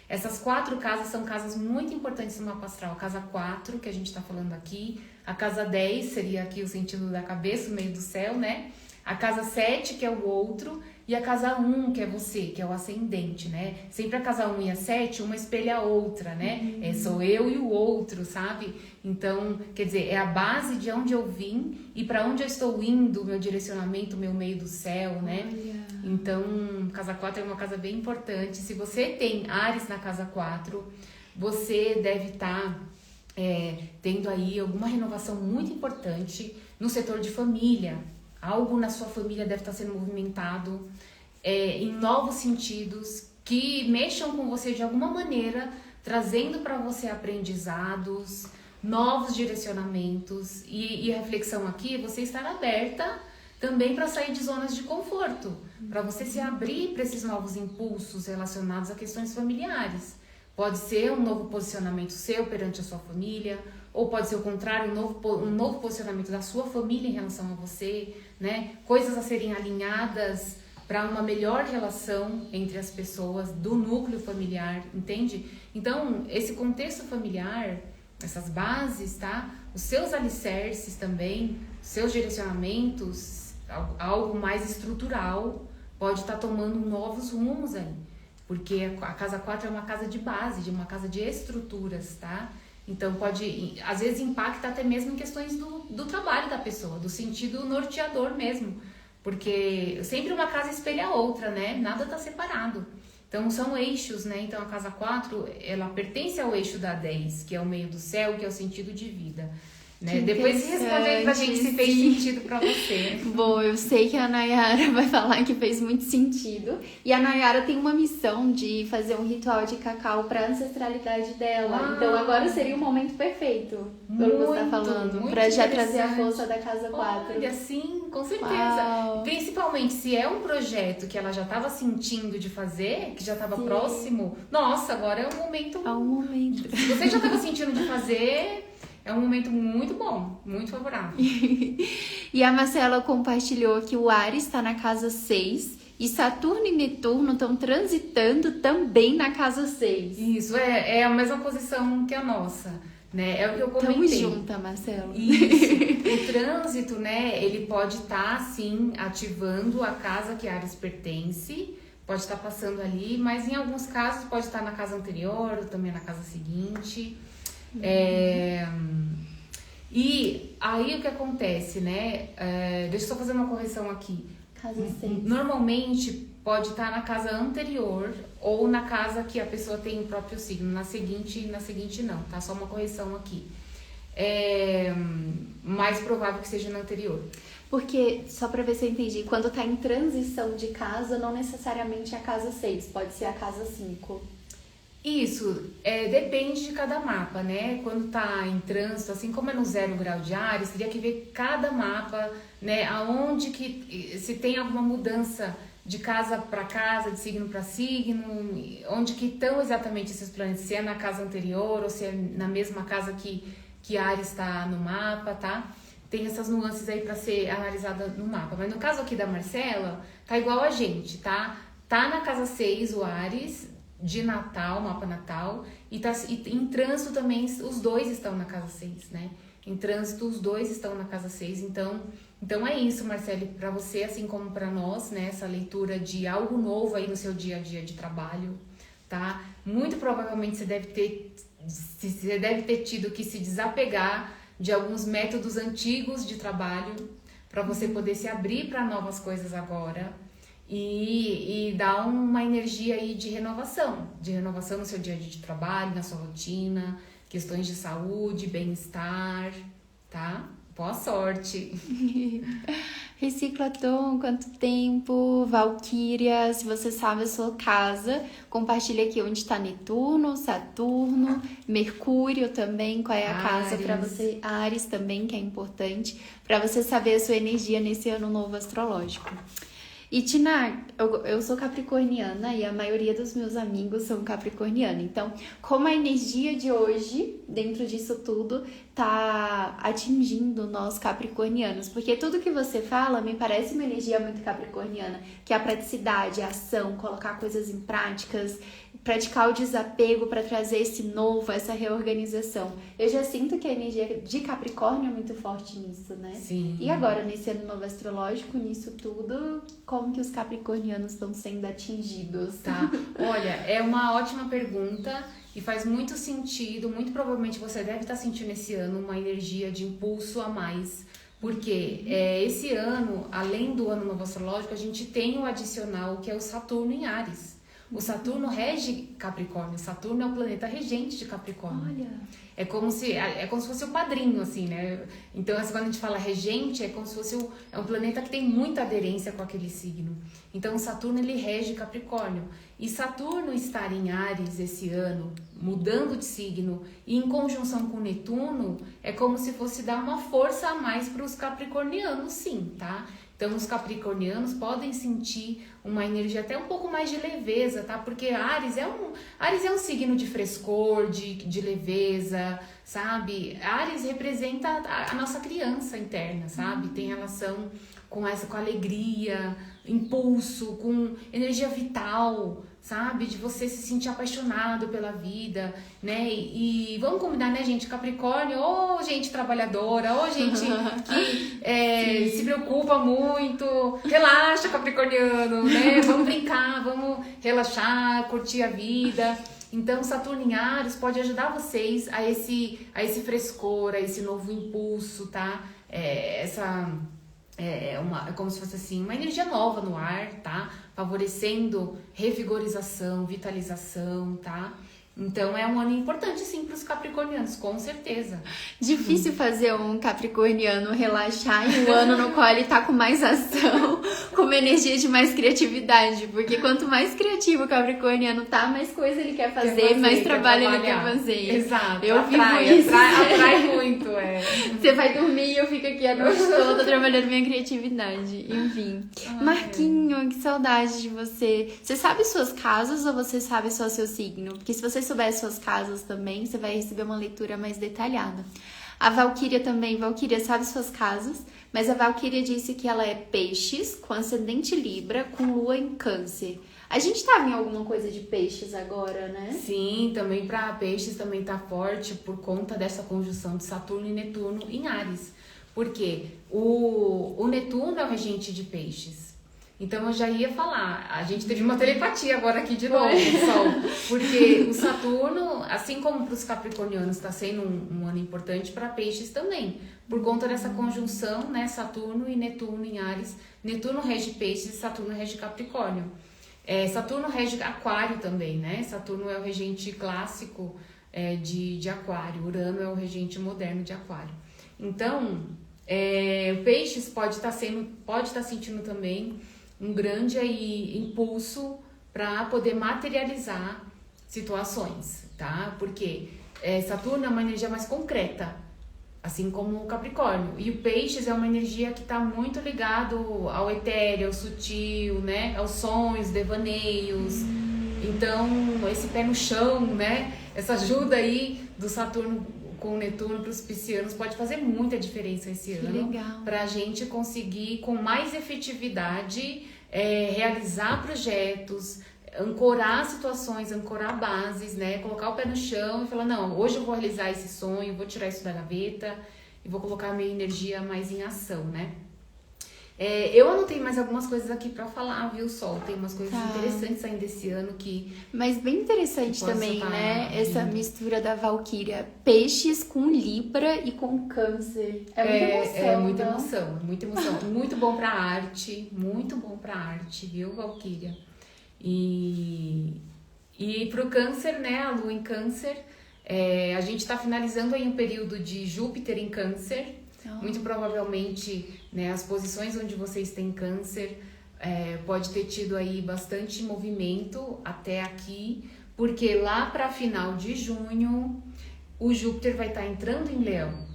essas 4 casas são casas muito importantes no mapa astral. A casa 4, que a gente tá falando aqui, a casa 10 seria aqui o sentido da cabeça, o meio do céu, né? A casa 7, que é o outro, e a casa 1, que é você, que é o ascendente, né? Sempre a casa 1 e a 7, uma espelha a outra, né? Sou eu e o outro, sabe? Então, quer dizer, é a base de onde eu vim e para onde eu estou indo, meu direcionamento, meu meio do céu, né? Olha. Então, casa 4 é uma casa bem importante. Se você tem Áries na casa 4, você deve estar tendo aí alguma renovação muito importante no setor de família. Algo na sua família deve estar sendo movimentado em novos sentidos que mexam com você de alguma maneira, trazendo para você aprendizados, novos direcionamentos e a reflexão aqui, você estar aberta também para sair de zonas de conforto, para você se abrir para esses novos impulsos relacionados a questões familiares. Pode ser um novo posicionamento seu perante a sua família, ou pode ser o contrário, um novo posicionamento da sua família em relação a você, né? Coisas a serem alinhadas para uma melhor relação entre as pessoas do núcleo familiar, entende? Então, esse contexto familiar, essas bases, tá? Os seus alicerces também, os seus direcionamentos, algo mais estrutural, pode estar tomando novos rumos aí. Porque a casa 4 é uma casa de base, de uma casa de estruturas, tá? Então pode, às vezes impacta até mesmo em questões do trabalho da pessoa, do sentido norteador mesmo. Porque sempre uma casa espelha a outra, né? Nada tá separado. Então são eixos, né? Então a casa 4, ela pertence ao eixo da 10, que é o meio do céu, que é o sentido de vida. Né? Depois responde aí pra gente se fez sentido pra você. Bom, eu sei que a Nayara vai falar que fez muito sentido. E a Nayara tem uma missão de fazer um ritual de cacau pra ancestralidade dela. Então agora seria o momento perfeito, pelo que você tá falando, pra já trazer a força da casa 4. Olha, sim, com certeza. Uau. Principalmente se é um projeto que ela já estava sentindo de fazer, que já estava próximo. Nossa, agora é um momento. É um momento. Se você já estava sentindo de fazer, é um momento muito bom, muito favorável. E a Marcela compartilhou que o Áries está na casa 6 e Saturno e Netuno estão transitando também na casa 6. Isso, é a mesma posição que a nossa, né? É o que eu comentei. Tamo junta, Marcela. Isso. O trânsito, né, ele pode estar, sim, ativando a casa que Áries pertence, pode estar passando ali, mas em alguns casos pode estar na casa anterior ou também na casa seguinte. E aí o que acontece, né? Deixa eu só fazer uma correção aqui. Casa 6. Normalmente pode estar na casa anterior ou na casa que a pessoa tem o próprio signo. Na seguinte não, tá? Só uma correção aqui. É mais provável que seja na anterior. Porque, só pra ver se eu entendi, quando tá em transição de casa, não necessariamente é a casa 6, pode ser a casa 5. Isso, depende de cada mapa, né? Quando tá em trânsito, assim como é no 0 grau de Áries, teria que ver cada mapa, né? Aonde que, se tem alguma mudança de casa para casa, de signo para signo, onde que estão exatamente esses planetas, se é na casa anterior ou se é na mesma casa que Áries está no mapa, tá? Tem essas nuances aí para ser analisada no mapa. Mas no caso aqui da Marcela, tá igual a gente, tá? Tá na casa 6 o Áries, de Natal, mapa natal, e em trânsito também os dois estão na casa 6, né? Em trânsito os dois estão na casa 6, então é isso, Marcele, para você, assim como para nós, né? Essa leitura de algo novo aí no seu dia a dia de trabalho, tá? Muito provavelmente você deve ter tido que se desapegar de alguns métodos antigos de trabalho para você poder se abrir para novas coisas agora. E dar uma energia aí de renovação no seu dia a dia de trabalho, na sua rotina, questões de saúde, bem-estar, tá? Boa sorte! Recicla Tom, quanto tempo? Valquíria, se você sabe a sua casa, compartilha aqui onde está Netuno, Saturno, Mercúrio também, qual é a casa para você, Áries também, que é importante, para você saber a sua energia nesse ano novo astrológico. E Tina, eu sou capricorniana e a maioria dos meus amigos são capricornianos. Então, como a energia de hoje, dentro disso tudo, tá atingindo nós capricornianos? Porque tudo que você fala me parece uma energia muito capricorniana, que é a praticidade, a ação, colocar coisas em práticas, praticar o desapego para trazer esse novo, essa reorganização. Eu já sinto que a energia de Capricórnio é muito forte nisso, né? Sim. E agora, nesse ano novo astrológico, nisso tudo, como que os capricornianos estão sendo atingidos? Tá. Olha, é uma ótima pergunta e faz muito sentido. Muito provavelmente você deve estar sentindo esse ano uma energia de impulso a mais. Porque esse ano, além do ano novo astrológico, a gente tem o adicional que é o Saturno em Áries. O Saturno rege Capricórnio. Saturno é o planeta regente de Capricórnio. Olha. É como se fosse o padrinho, assim, né? Então, quando a gente fala regente, é como se fosse um planeta que tem muita aderência com aquele signo. Então, o Saturno, ele rege Capricórnio. E Saturno estar em Áries esse ano, mudando de signo, e em conjunção com Netuno, é como se fosse dar uma força a mais para os capricornianos, sim, tá? Então, os capricornianos podem sentir uma energia até um pouco mais de leveza, tá? Porque Áries é um signo de frescor, de leveza, sabe? Áries representa a nossa criança interna, sabe? Tem relação com alegria, impulso, com energia vital, sabe? De você se sentir apaixonado pela vida, né? E vamos combinar, né, gente? Capricórnio, ou gente trabalhadora, ou gente que se preocupa muito. Relaxa, capricorniano, né? Vamos brincar, vamos relaxar, curtir a vida. Então, Saturno em Áries pode ajudar vocês a esse frescor, a esse novo impulso, tá? É como se fosse assim, uma energia nova no ar, tá? Favorecendo revigorização, vitalização, tá? Então é um ano importante sim para os capricornianos, com certeza. Difícil fazer um capricorniano relaxar em um ano no qual ele tá com mais ação, com uma energia de mais criatividade, porque quanto mais criativo o capricorniano tá, mais coisa ele quer fazer, mais trabalho ele quer fazer. Exato, eu atrai, isso. atrai muito, Você vai dormir e eu fico aqui a noite toda trabalhando minha criatividade. Enfim. Marquinho, que saudade de você. Você sabe suas casas ou você sabe só seu signo? Porque se você souber suas casas também, você vai receber uma leitura mais detalhada. A Valquíria também, Valquíria sabe suas casas, mas a Valquíria disse que ela é peixes, com ascendente Libra, com lua em Câncer. A gente tava em alguma coisa de peixes agora, né? Sim, também para peixes também tá forte por conta dessa conjunção de Saturno e Netuno em Áries. Porque o Netuno é o regente de peixes. Então eu já ia falar, a gente teve uma telepatia agora aqui de novo, Sol, porque o Saturno, assim como para os capricornianos está sendo um ano importante, para peixes também, por conta dessa conjunção, né, Saturno e Netuno em Áries. Netuno rege peixes e Saturno rege Capricórnio. Saturno rege Aquário também, né? Saturno é o regente clássico de Aquário, Urano é o regente moderno de Aquário. Então, o peixes pode estar sentindo também um grande impulso para poder materializar situações, tá? Porque Saturno é uma energia mais concreta, assim como o Capricórnio. E o Peixes é uma energia que está muito ligado ao etéreo, ao sutil, né? Aos sonhos, devaneios. Então, esse pé no chão, né? Essa ajuda aí do Saturno com o Netuno para os piscianos pode fazer muita diferença esse ano. Para a gente conseguir com mais efetividade realizar projetos, ancorar situações, ancorar bases, né? Colocar o pé no chão e falar, não, hoje eu vou realizar esse sonho, vou tirar isso da gaveta e vou colocar a minha energia mais em ação, né? Eu anotei mais algumas coisas aqui pra falar, viu, Sol? Tem umas coisas interessantes ainda esse ano que... Mas bem interessante também, né? Essa mistura da Valquíria. Peixes com Libra e com Câncer. É muita emoção. Muita emoção. Muito bom pra arte. Muito bom pra arte, viu, Valquíria? E pro Câncer, né? A Lua em Câncer. A gente tá finalizando aí um período de Júpiter em Câncer. Muito provavelmente, né, as posições onde vocês têm Câncer pode ter tido aí bastante movimento até aqui, porque lá para final de junho o Júpiter vai estar entrando em Leão.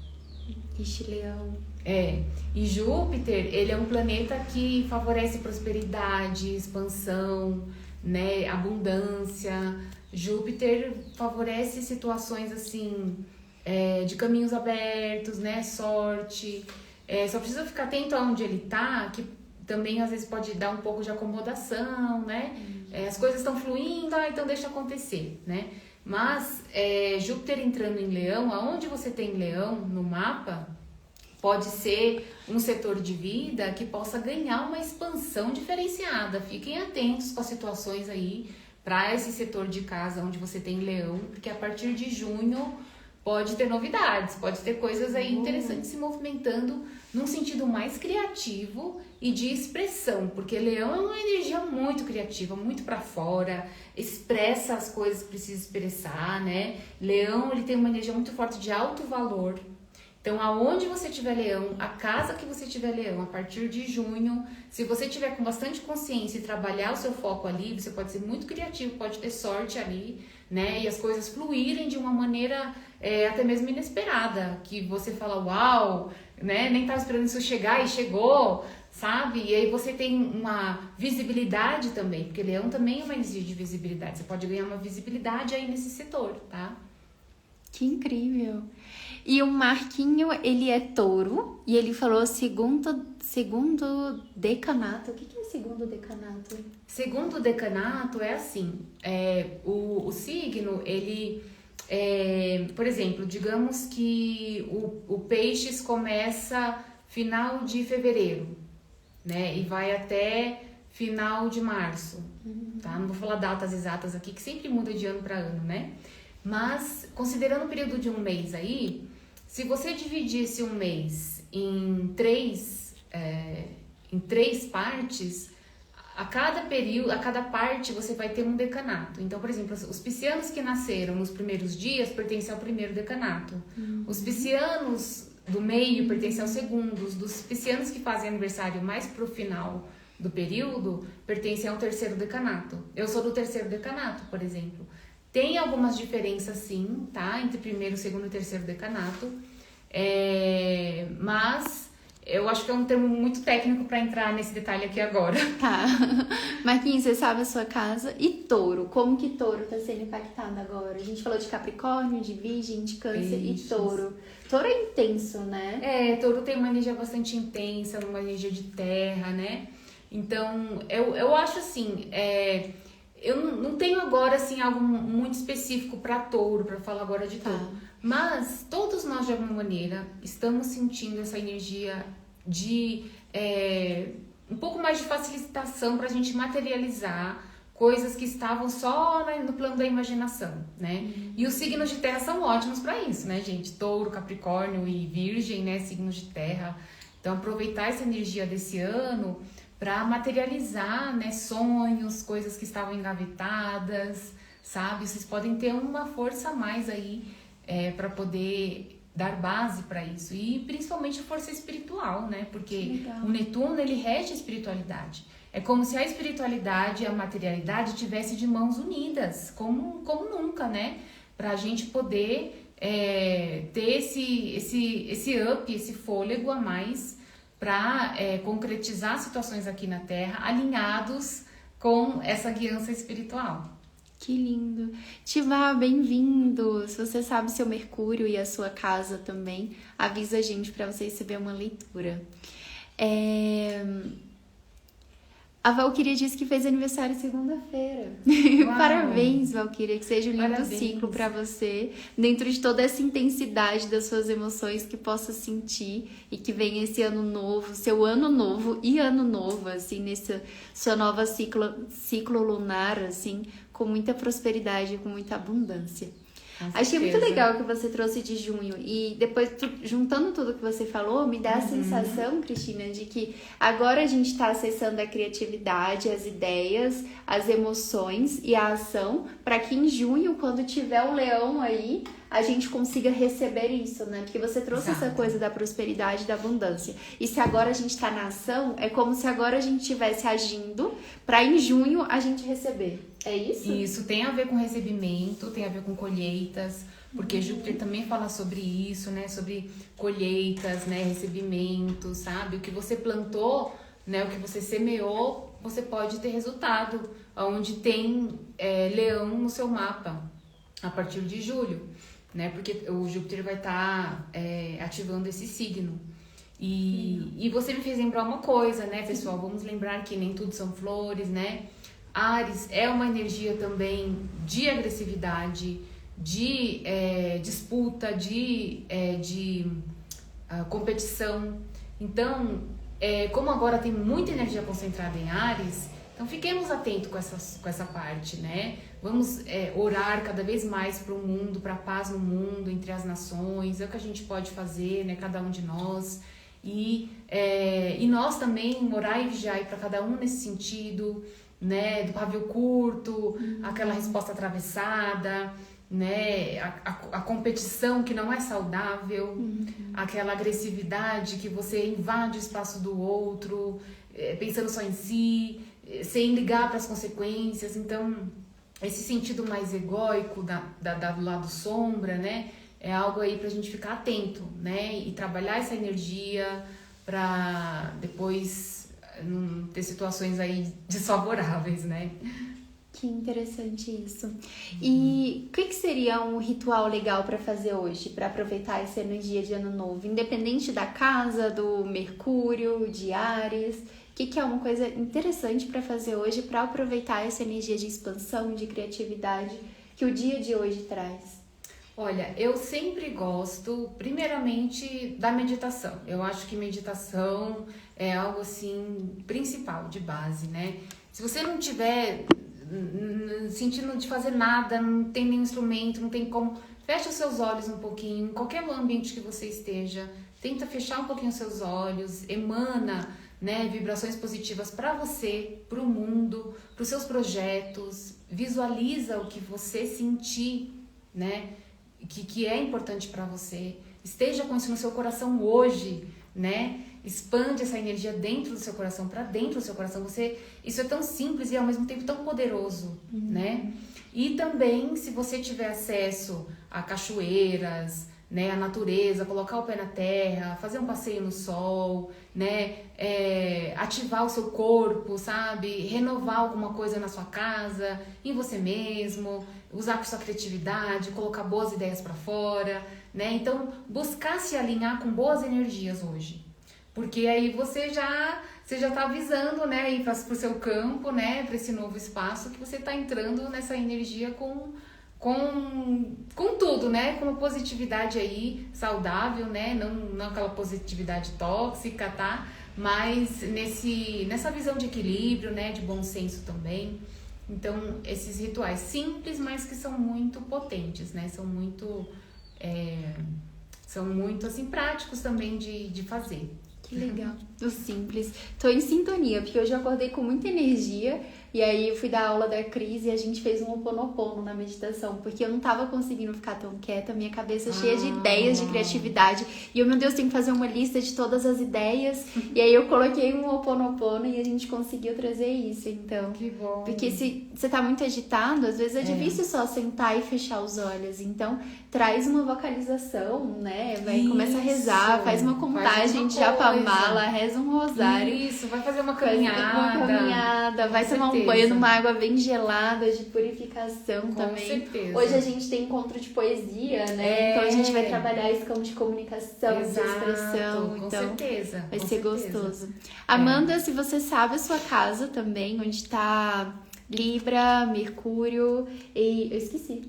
Ixi, Leão. E Júpiter, ele é um planeta que favorece prosperidade, expansão, né, abundância. Júpiter favorece situações assim, de caminhos abertos, né, sorte. Só precisa ficar atento aonde ele tá, que também às vezes pode dar um pouco de acomodação, né? As coisas estão fluindo, então deixa acontecer, né? Mas Júpiter entrando em Leão, aonde você tem Leão no mapa, pode ser um setor de vida que possa ganhar uma expansão diferenciada. Fiquem atentos com as situações aí para esse setor de casa onde você tem Leão, porque a partir de junho pode ter novidades, pode ter coisas aí interessantes se movimentando num sentido mais criativo e de expressão, porque Leão é uma energia muito criativa, muito para fora, expressa as coisas que precisa expressar, né? Leão, ele tem uma energia muito forte de alto valor. Então, aonde você tiver Leão, a casa que você tiver Leão, a partir de junho, se você tiver com bastante consciência e trabalhar o seu foco ali, você pode ser muito criativo, pode ter sorte ali, né? E as coisas fluírem de uma maneira até mesmo inesperada, que você fala, uau, né? Nem estava esperando isso chegar e chegou, sabe? E aí você tem uma visibilidade também, porque Leão também é uma energia de visibilidade. Você pode ganhar uma visibilidade aí nesse setor, tá? Que incrível! E o Marquinho, ele é touro, e ele falou segundo decanato. O que é segundo decanato? Segundo decanato é assim, o signo, ele, por exemplo, digamos que o Peixes começa final de fevereiro, né, e vai até final de março, tá? Não vou falar datas exatas aqui, que sempre muda de ano para ano, né? Mas, considerando o período de um mês aí, se você dividisse um mês em três partes, a cada período, a cada parte você vai ter um decanato. Então, por exemplo, os piscianos que nasceram nos primeiros dias pertencem ao primeiro decanato. Os piscianos do meio pertencem ao segundo. Os piscianos que fazem aniversário mais pro final do período pertencem ao terceiro decanato. Eu sou do terceiro decanato, por exemplo. Tem algumas diferenças sim, tá? Entre primeiro, segundo e terceiro decanato. Mas eu acho que é um termo muito técnico para entrar nesse detalhe aqui agora. Tá. Marquinhos, você sabe a sua casa. E touro? Como que touro tá sendo impactado agora? A gente falou de Capricórnio, de Virgem, de Câncer e touro. Touro é intenso, né? Touro tem uma energia bastante intensa, uma energia de terra, né? Então, eu acho assim... Eu não tenho agora, assim, algo muito específico para touro, para falar agora de touro. Mas todos nós, de alguma maneira, estamos sentindo essa energia de um pouco mais de facilitação para a gente materializar coisas que estavam só no plano da imaginação, né? E os signos de terra são ótimos para isso, né, gente? Touro, Capricórnio e Virgem, né? Signos de terra. Então, aproveitar essa energia desse ano para materializar, né, sonhos, coisas que estavam engavetadas, sabe? Vocês podem ter uma força a mais aí para poder dar base para isso. E principalmente força espiritual, né? Porque o Netuno, ele rege a espiritualidade. É como se a espiritualidade e a materialidade tivessem de mãos unidas, como nunca, né? Para a gente poder ter esse up, esse fôlego a mais para concretizar situações aqui na Terra alinhados com essa guiança espiritual. Que lindo. Tivá, bem-vindo. Se você sabe seu Mercúrio e a sua casa também, avisa a gente para você receber uma leitura. A Valquíria disse que fez aniversário segunda-feira. Parabéns, Valquíria, que seja um lindo ciclo para você, dentro de toda essa intensidade das suas emoções que possa sentir e que venha esse ano novo, seu ano novo e ano novo, assim, nesse sua nova ciclo lunar, assim, com muita prosperidade e com muita abundância. Achei muito legal o que você trouxe de junho. E depois, juntando tudo que você falou, me dá a sensação, Cristina, de que agora a gente está acessando a criatividade, as ideias, as emoções e a ação, para que em junho, quando tiver o leão aí, a gente consiga receber isso, né? Porque você trouxe essa coisa da prosperidade, da abundância. E se agora a gente tá na ação, é como se agora a gente estivesse agindo pra em junho a gente receber. É isso? Isso tem a ver com recebimento, tem a ver com colheitas, porque Júpiter também fala sobre isso, né? Sobre colheitas, né? Recebimentos, sabe? O que você plantou, né? O que você semeou, você pode ter resultado. Onde tem leão no seu mapa, a partir de julho, né? Porque o Júpiter vai estar ativando esse signo. E você me fez lembrar uma coisa, né, pessoal? Vamos lembrar que nem tudo são flores, né? Áries é uma energia também de agressividade, de disputa, de competição. Então, como agora tem muita energia concentrada em Áries, então fiquemos atentos com essa parte, né? Vamos orar cada vez mais para o mundo, para a paz no mundo, entre as nações, é o que a gente pode fazer, né? Cada um de nós. E nós também orar e vigiar para cada um nesse sentido, né? Do pavio curto, aquela resposta atravessada, né? A competição que não é saudável, aquela agressividade que você invade o espaço do outro, pensando só em si, sem ligar para as consequências. Então, esse sentido mais egóico do lado sombra, né? É algo aí pra gente ficar atento, né? E trabalhar essa energia pra depois não ter situações aí desfavoráveis, né? Que interessante isso. E o que seria um ritual legal para fazer hoje, para aproveitar essa energia de ano novo? Independente da casa, do Mercúrio, de Áries, o que é uma coisa interessante para fazer hoje para aproveitar essa energia de expansão, de criatividade que o dia de hoje traz? Olha, eu sempre gosto, primeiramente, da meditação. Eu acho que meditação é algo, assim, principal, de base, né? Se você não tiver sentindo de fazer nada, não tem nenhum instrumento, não tem como, fecha os seus olhos um pouquinho, em qualquer ambiente que você esteja, tenta fechar um pouquinho os seus olhos, emana, né, vibrações positivas para você, para o mundo, para os seus projetos, visualiza o que você sentir, né, que é importante para você, esteja com isso no seu coração hoje, né? Expande essa energia dentro do seu coração, para dentro do seu coração. Isso é tão simples e ao mesmo tempo tão poderoso, né? E também, se você tiver acesso a cachoeiras, né, a natureza, colocar o pé na terra, fazer um passeio no sol, né, ativar o seu corpo, sabe? Renovar alguma coisa na sua casa, em você mesmo, usar a sua criatividade, colocar boas ideias para fora, né? Então, buscar se alinhar com boas energias hoje. Porque aí você já tá avisando, né, aí para o seu campo, né, para esse novo espaço, que você tá entrando nessa energia com tudo, né, com uma positividade aí saudável, né, não aquela positividade tóxica, tá, mas nessa visão de equilíbrio, né, de bom senso também. Então, esses rituais simples, mas que são muito potentes, né, são muito assim, práticos também de fazer. Que legal, do simples. Tô em sintonia, porque hoje eu acordei com muita energia e aí eu fui dar aula da Cris e a gente fez um Ho'oponopono na meditação, porque eu não tava conseguindo ficar tão quieta, minha cabeça cheia de ideias, de criatividade. E eu, meu Deus, tenho que fazer uma lista de todas as ideias. E aí eu coloquei um Ho'oponopono e a gente conseguiu trazer isso, então. Que bom. Porque se você tá muito agitado, às vezes é difícil só sentar e fechar os olhos. Então, traz uma vocalização, né? Começa a rezar, faz uma contagem de Japamala, reza um rosário. Isso, vai fazer uma caminhada. Vai tomar um banho numa água bem gelada, de purificação com também. Certeza. Hoje a gente tem encontro de poesia, né? Então a gente vai trabalhar esse campo de comunicação, de expressão. Com então, certeza. Vai ser gostoso. Amanda, se você sabe a sua casa também, onde tá Libra, Mercúrio e... Eu esqueci.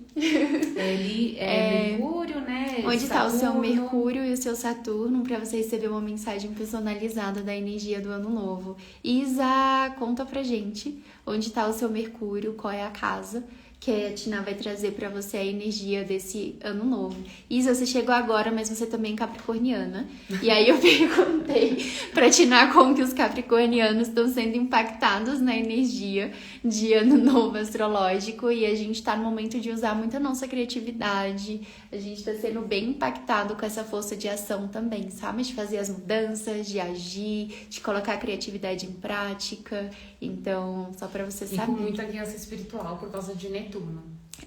Mercúrio, né? Onde está o seu Saturno. Mercúrio e o seu Saturno para você receber uma mensagem personalizada da energia do ano novo. Isa, conta pra gente onde está o seu Mercúrio, qual é a casa que a Tina vai trazer pra você a energia desse ano novo. Isa, você chegou agora, mas você também é capricorniana. E aí eu perguntei pra Tina como que os capricornianos estão sendo impactados na energia de ano novo astrológico. E a gente tá no momento de usar muito a nossa criatividade. A gente tá sendo bem impactado com essa força de ação também, sabe? De fazer as mudanças, de agir, de colocar a criatividade em prática. Então, só pra você saber. E com muita guiança espiritual por causa de Netuno.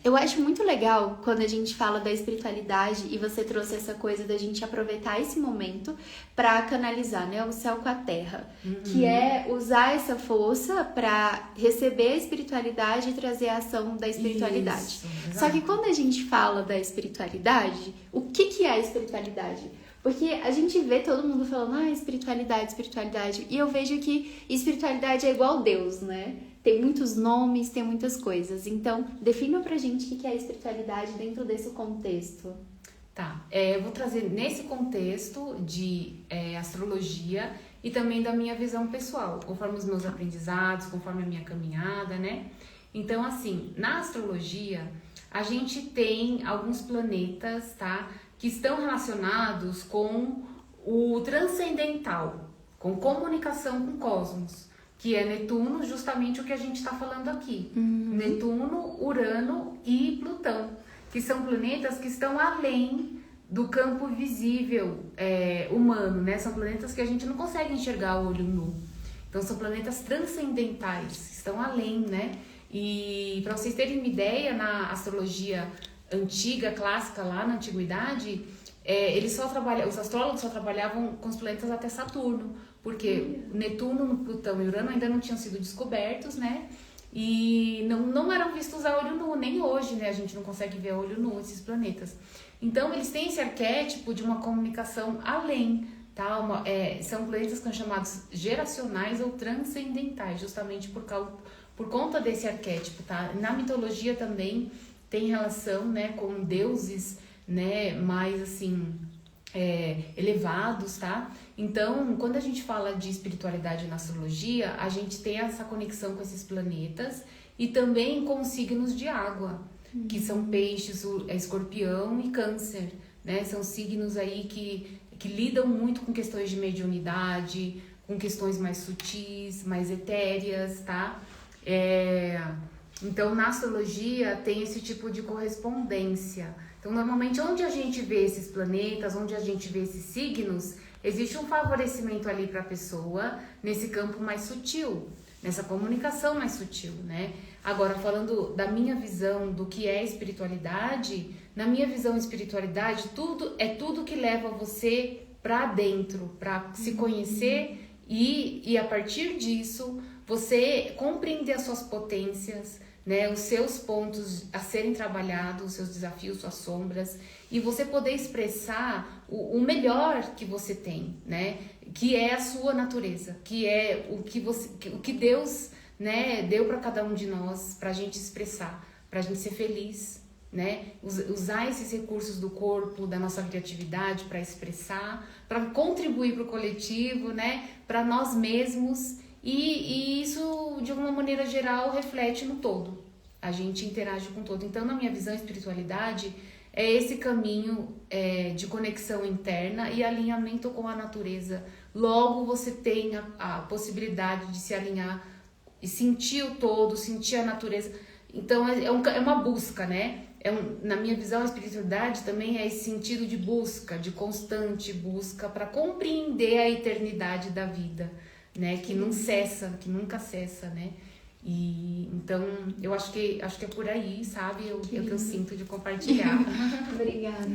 Eu acho muito legal quando a gente fala da espiritualidade e você trouxe essa coisa da gente aproveitar esse momento pra canalizar, né, o céu com a terra, que é usar essa força pra receber a espiritualidade e trazer a ação da espiritualidade. Isso, só que quando a gente fala da espiritualidade, o que é a espiritualidade? Porque a gente vê todo mundo falando, espiritualidade, espiritualidade. E eu vejo que espiritualidade é igual Deus, né? Tem muitos nomes, tem muitas coisas. Então, defina pra gente o que é a espiritualidade dentro desse contexto. Tá, eu vou trazer nesse contexto de astrologia e também da minha visão pessoal, conforme os meus aprendizados, conforme a minha caminhada, né? Então, assim, na astrologia, a gente tem alguns planetas, tá? Que estão relacionados com o transcendental, com comunicação com o cosmos, que é Netuno, justamente o que a gente está falando aqui. Netuno, Urano e Plutão, que são planetas que estão além do campo visível humano, né? São planetas que a gente não consegue enxergar a olho nu. Então, são planetas transcendentais, estão além, né? E para vocês terem uma ideia, na astrologia antiga, clássica, lá na antiguidade, os astrólogos só trabalhavam com os planetas até Saturno, porque Netuno, Plutão e Urano ainda não tinham sido descobertos, né? E não eram vistos a olho nu, nem hoje, né? A gente não consegue ver a olho nu esses planetas. Então, eles têm esse arquétipo de uma comunicação além, tá? São planetas que são chamados geracionais ou transcendentais, justamente por conta desse arquétipo, tá? Na mitologia também tem relação, né, com deuses, né, mais assim, elevados, tá? Então, quando a gente fala de espiritualidade na astrologia, a gente tem essa conexão com esses planetas e também com signos de água, que são peixes, escorpião e câncer, né? São signos aí que lidam muito com questões de mediunidade, com questões mais sutis, mais etéreas, tá? Então, na astrologia tem esse tipo de correspondência. Então, normalmente, onde a gente vê esses planetas, onde a gente vê esses signos, existe um favorecimento ali para a pessoa nesse campo mais sutil, nessa comunicação mais sutil, né? Agora, falando da minha visão do que é espiritualidade, na minha visão, espiritualidade tudo que leva você para dentro, para se conhecer e a partir disso você compreender as suas potências, né, os seus pontos a serem trabalhados, os seus desafios, suas sombras, e você poder expressar o melhor que você tem, né, que é a sua natureza, que é o que Deus, né, deu para cada um de nós, para a gente expressar, para a gente ser feliz, né, usar esses recursos do corpo, da nossa criatividade para expressar, para contribuir para o coletivo, né, para nós mesmos. E isso, de alguma maneira geral, reflete no todo. A gente interage com o todo. Então, na minha visão, espiritualidade é esse caminho de conexão interna e alinhamento com a natureza. Logo, você tem a possibilidade de se alinhar e sentir o todo, sentir a natureza. Então, é uma busca, né? Na minha visão, a espiritualidade também é esse sentido de busca, de constante busca para compreender a eternidade da vida, né, que não cessa, que nunca cessa, né? E então eu acho que é por aí, sabe? O que eu sinto de compartilhar. Obrigada.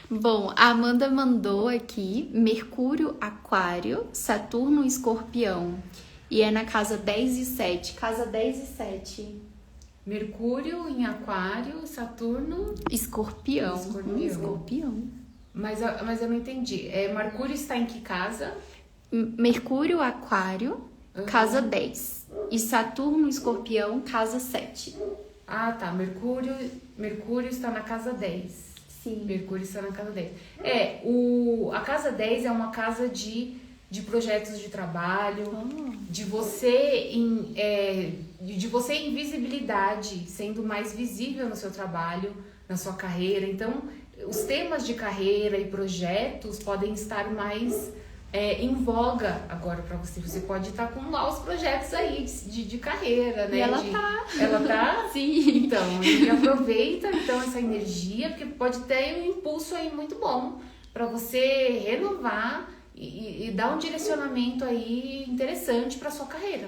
Bom, a Amanda mandou aqui Mercúrio, Aquário, Saturno, Escorpião. E é na casa 10 e 7. Casa 10 e 7. Mercúrio em Aquário, Saturno... Escorpião. Escorpião. Mas eu não entendi. Mercúrio está em que casa? Mercúrio, Aquário, casa 10. E Saturno, Escorpião, casa 7. Ah, tá. Mercúrio está na casa 10. Sim. Mercúrio está na casa 10. A casa 10 é uma casa de projetos de trabalho, de você de você em visibilidade, sendo mais visível no seu trabalho, na sua carreira. Então, os temas de carreira e projetos podem estar mais em voga agora para você. Você pode estar com novos projetos aí de carreira, né? E ela tá. Ela tá? Sim. Então, e aproveita então essa energia, porque pode ter um impulso aí muito bom para você renovar e dar um direcionamento aí interessante para sua carreira.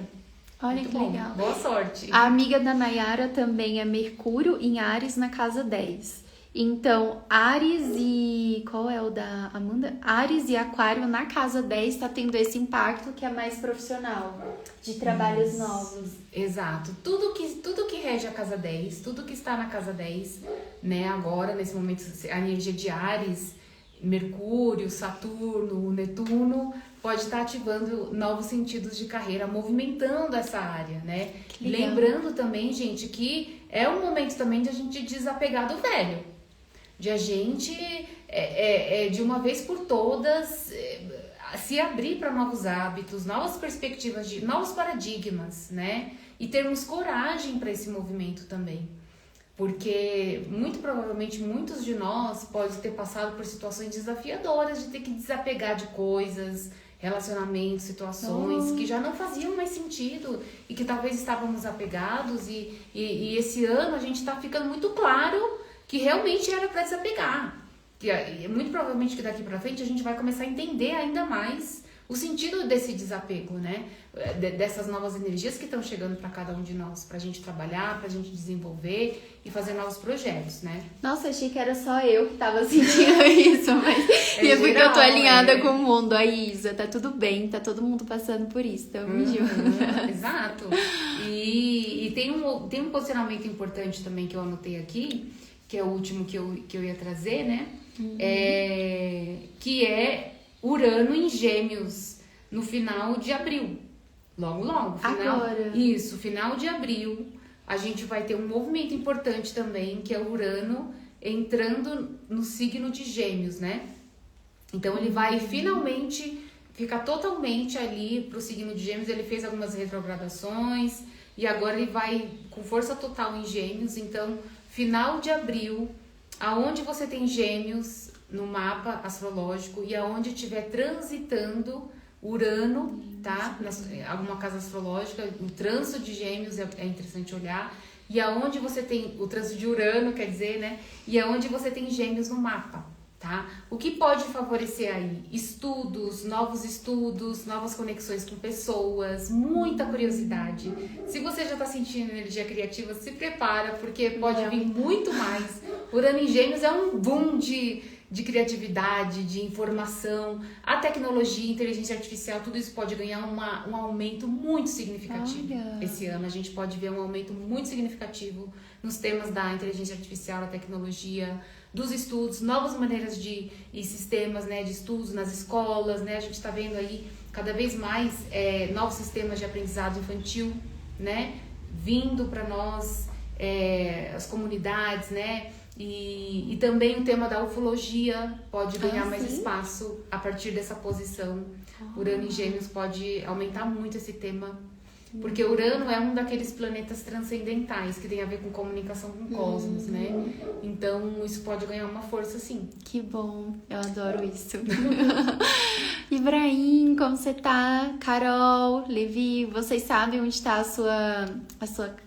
Olha Muito que bom. legal. Boa sorte. A amiga da Nayara também é Mercúrio em Áries na casa 10. Então, Áries e... Qual é o da Amanda? Áries e Aquário na casa 10 tá tendo esse impacto que é mais profissional, de trabalhos novos. Exato. Tudo que rege a casa 10, tudo que está na casa 10, né, agora, nesse momento, a energia de Áries, Mercúrio, Saturno, Netuno, pode estar ativando novos sentidos de carreira, movimentando essa área, né? Lembrando também, gente, que é um momento também de a gente desapegar do velho, de a gente, de uma vez por todas, se abrir para novos hábitos, novas perspectivas, novos paradigmas, né? E termos coragem para esse movimento também. Porque, muito provavelmente, muitos de nós podem ter passado por situações desafiadoras de ter que desapegar de coisas, relacionamentos, situações que já não faziam mais sentido e que talvez estávamos apegados e esse ano a gente está ficando muito claro que realmente era para desapegar. Que muito provavelmente que daqui para frente a gente vai começar a entender ainda mais o sentido desse desapego, né? Dessas novas energias que estão chegando para cada um de nós, pra gente trabalhar, pra gente desenvolver e fazer novos projetos, né? Nossa, achei que era só eu que tava sentindo isso, mas é porque eu tô alinhada com o mundo, a Isa, tá tudo bem, tá todo mundo passando por isso, tamo junto. Exato. E tem um posicionamento importante também que eu anotei aqui, que é o último que eu ia trazer, né? Que é Urano em Gêmeos, no final de abril. Logo. Agora. Isso, final de abril, a gente vai ter um movimento importante também, que é o Urano entrando no signo de Gêmeos, né? Então, ele vai finalmente ficar totalmente ali pro signo de Gêmeos. Ele fez algumas retrogradações e agora ele vai com força total em Gêmeos. Então, final de abril, aonde você tem Gêmeos no mapa astrológico e aonde estiver transitando Urano, tá? Alguma casa astrológica, o trânsito de Gêmeos é interessante olhar. E aonde você tem o trânsito de Urano, quer dizer, né? E aonde você tem Gêmeos no mapa, tá? O que pode favorecer aí? Novos novas conexões com pessoas, muita curiosidade. Se você já tá sentindo energia criativa, se prepara, porque pode vir muito mais. Urano em Gêmeos é um boom de criatividade, de informação, a tecnologia, inteligência artificial, tudo isso pode ganhar um aumento muito significativo. Olha. Esse ano a gente pode ver um aumento muito significativo nos temas da inteligência artificial, da tecnologia, dos estudos, novas maneiras e sistemas, né, de estudos nas escolas, né? A gente está vendo aí cada vez mais novos sistemas de aprendizado infantil, né, vindo para nós, as comunidades, né? E também o tema da ufologia pode ganhar mais espaço a partir dessa posição. Urano em Gêmeos pode aumentar muito esse tema, porque Urano é um daqueles planetas transcendentais que tem a ver com comunicação com o cosmos, né? Então isso pode ganhar uma força, sim. Que bom, eu adoro isso. Ibrahim, como você tá? Carol, Levi, vocês sabem onde tá a sua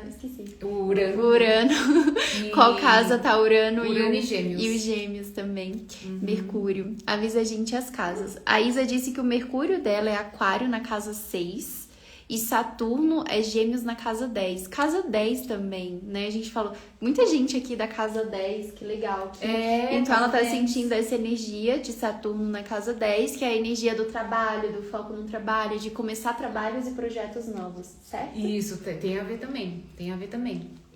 esqueci. O Urano. Qual casa tá Urano e Gêmeos. E os Gêmeos também. Mercúrio. Avisa a gente as casas. A Isa disse que o Mercúrio dela é Aquário na casa 6 e Saturno é Gêmeos na casa 10. Casa 10 também, né? A gente falou, muita gente aqui da casa 10, que legal. Então ela tá sentindo essa energia de Saturno na casa 10, que é a energia do trabalho, do foco no trabalho, de começar trabalhos e projetos novos, certo? Isso, tem a ver também.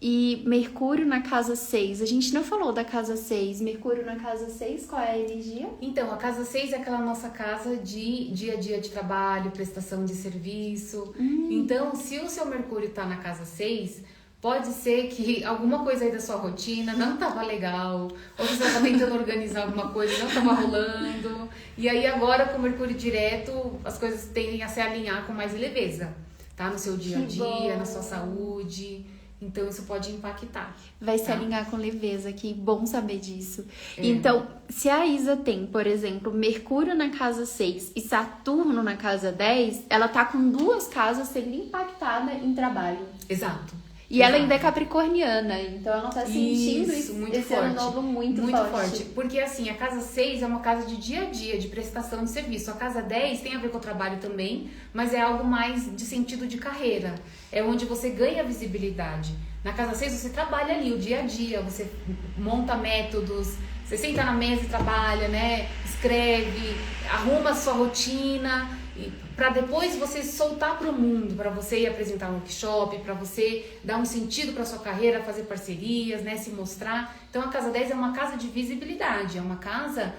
E Mercúrio na casa 6, a gente não falou da casa 6. Mercúrio na casa 6, qual é a energia? Então, a casa 6 é aquela nossa casa de dia a dia de trabalho, prestação de serviço. Então, se o seu Mercúrio tá na casa 6, pode ser que alguma coisa aí da sua rotina não tava legal, ou você estava tentando organizar alguma coisa e não tava rolando. E aí agora, com o Mercúrio direto, as coisas tendem a se alinhar com mais leveza. tá? No seu dia a dia, na sua saúde. Então, isso pode impactar. Vai se tá? alinhar com leveza, que bom saber disso. Então, se a Isa tem, por exemplo, Mercúrio na casa 6 e Saturno na casa 10, ela tá com 2 casas sendo impactada em trabalho. Exato. E ela ainda é capricorniana, então ela tá sentindo isso, muito esse forte. ano novo muito forte. Porque assim, a casa 6 é uma casa de dia a dia, de prestação de serviço. A casa 10 tem a ver com o trabalho também, mas é algo mais de sentido de carreira. É onde você ganha visibilidade. Na casa 6 você trabalha ali o dia a dia, você monta métodos, você senta na mesa e trabalha, né? Escreve, arruma a sua rotina, para depois você soltar para o mundo, para você ir apresentar um workshop, para você dar um sentido para sua carreira, fazer parcerias, né, se mostrar. Então a casa 10 é uma casa de visibilidade, é uma casa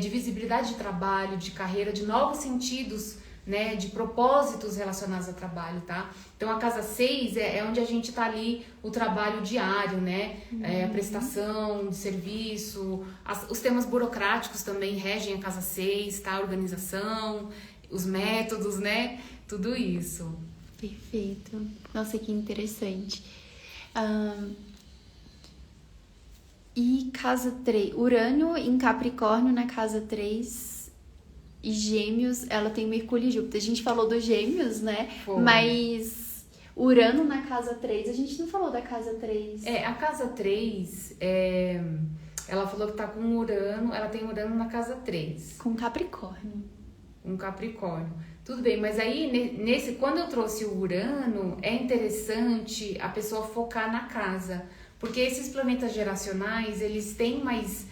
de visibilidade de trabalho, de carreira, de novos sentidos, né, de propósitos relacionados ao trabalho, tá? Então a casa 6 é onde a gente tá ali o trabalho diário, né? A prestação de serviço, os temas burocráticos também regem a casa 6, tá? A organização, os métodos, né? Tudo isso. Perfeito. Nossa, que interessante. E casa 3, Urano em Capricórnio na casa 3 e Gêmeos, ela tem Mercúrio e Júpiter. A gente falou dos Gêmeos, né? Foi. Mas Urano na casa 3, a gente não falou da casa 3. A casa 3, ela falou que tá com Urano, ela tem Urano na casa 3. Com Capricórnio. Um Capricórnio. Tudo bem, mas aí, quando eu trouxe o Urano, é interessante a pessoa focar na casa. Porque esses planetas geracionais, eles têm mais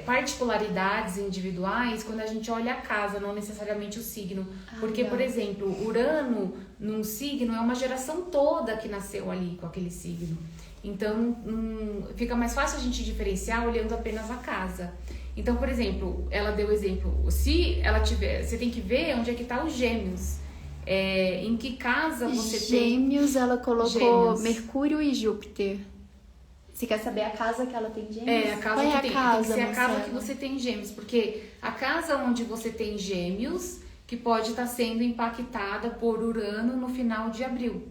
particularidades individuais quando a gente olha a casa, não necessariamente o signo. Porque, por exemplo, Urano num signo é uma geração toda que nasceu ali com aquele signo. Então, fica mais fácil a gente diferenciar olhando apenas a casa. Então, por exemplo, ela deu o exemplo, se ela tiver, você tem que ver onde é que tá os Gêmeos. Em que casa você tem... Gêmeos, ela colocou Gêmeos. Mercúrio e Júpiter. Você quer saber a casa que ela tem Gêmeos? A casa Qual que é tem. a casa, tem que ser a casa Marcela? que você tem Gêmeos, porque a casa onde você tem Gêmeos, que pode estar sendo impactada por Urano no final de abril,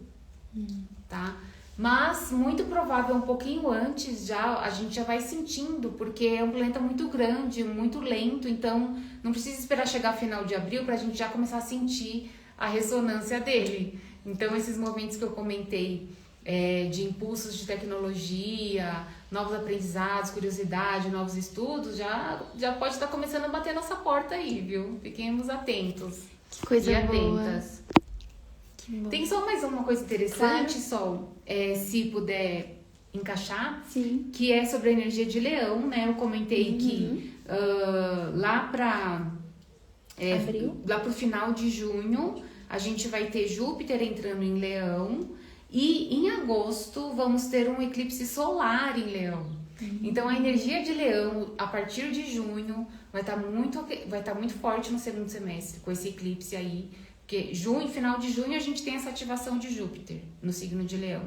tá? Mas muito provável um pouquinho antes a gente já vai sentindo, porque é um planeta muito grande, muito lento, então não precisa esperar chegar final de abril para a gente já começar a sentir a ressonância dele. Então esses momentos que eu comentei, de impulsos de tecnologia, novos aprendizados, curiosidade, novos estudos, já pode estar começando a bater nossa porta aí, viu? Fiquemos atentos. Que coisa e boa. atentas. Que bom. Tem só mais uma coisa interessante, Sol, se puder encaixar, Sim. que é sobre a energia de Leão, né? Eu comentei que lá para Abril? lá pro final de junho, a gente vai ter Júpiter entrando em Leão. E em agosto vamos ter um eclipse solar em Leão. Então a energia de Leão, a partir de junho, vai estar muito forte no segundo semestre, com esse eclipse aí. Porque final de junho, a gente tem essa ativação de Júpiter no signo de Leão.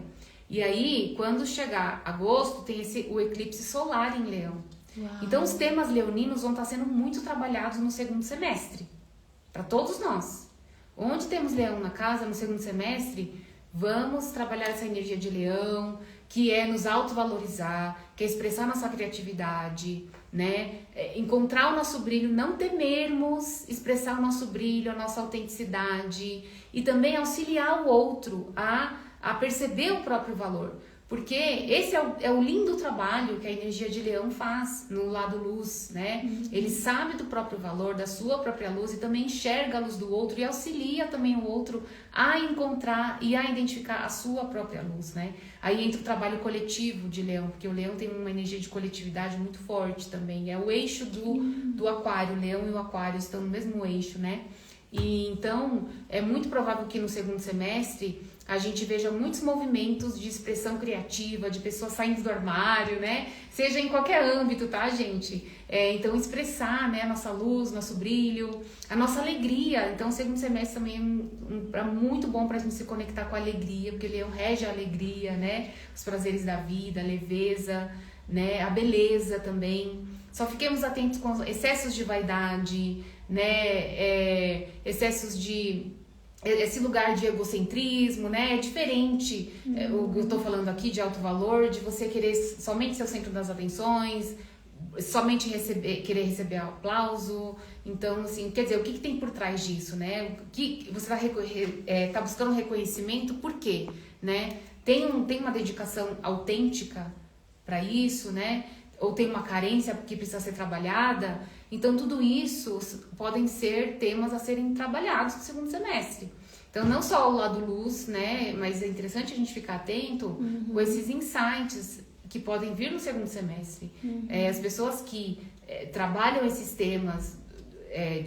E aí, quando chegar agosto, tem o eclipse solar em Leão. Uau. Então os temas leoninos vão estar sendo muito trabalhados no segundo semestre. Para todos nós. Onde temos Leão na casa, no segundo semestre... Vamos trabalhar essa energia de Leão, que é nos autovalorizar, que é expressar nossa criatividade, né? Encontrar o nosso brilho, não temermos expressar o nosso brilho, a nossa autenticidade e também auxiliar o outro a perceber o próprio valor. Porque esse é o lindo trabalho que a energia de Leão faz no lado luz, né? Ele sabe do próprio valor, da sua própria luz e também enxerga a luz do outro e auxilia também o outro a encontrar e a identificar a sua própria luz, né? Aí entra o trabalho coletivo de Leão, porque o Leão tem uma energia de coletividade muito forte também. É o eixo do Aquário, o Leão e o Aquário estão no mesmo eixo, né? E então, é muito provável que no segundo semestre a gente veja muitos movimentos de expressão criativa, de pessoas saindo do armário, né? Seja em qualquer âmbito, tá, gente? Então, expressar, né, a nossa luz, nosso brilho, a nossa alegria. Então, o segundo semestre também é muito bom pra gente se conectar com a alegria, porque Leão rege a alegria, né? Os prazeres da vida, a leveza, né? A beleza também. Só fiquemos atentos com os excessos de vaidade, né? Excessos de esse lugar de egocentrismo, né? É diferente. Eu tô falando aqui de alto valor, de você querer somente ser o centro das atenções, somente querer receber aplauso. Então, assim, quer dizer, o que tem por trás disso, né? O que você tá buscando reconhecimento, por quê, né? Tem uma dedicação autêntica para isso, né? Ou tem uma carência que precisa ser trabalhada. Então, tudo isso podem ser temas a serem trabalhados no segundo semestre. Então, não só o lado luz, né? Mas é interessante a gente ficar atento com esses insights que podem vir no segundo semestre. As pessoas que trabalham esses temas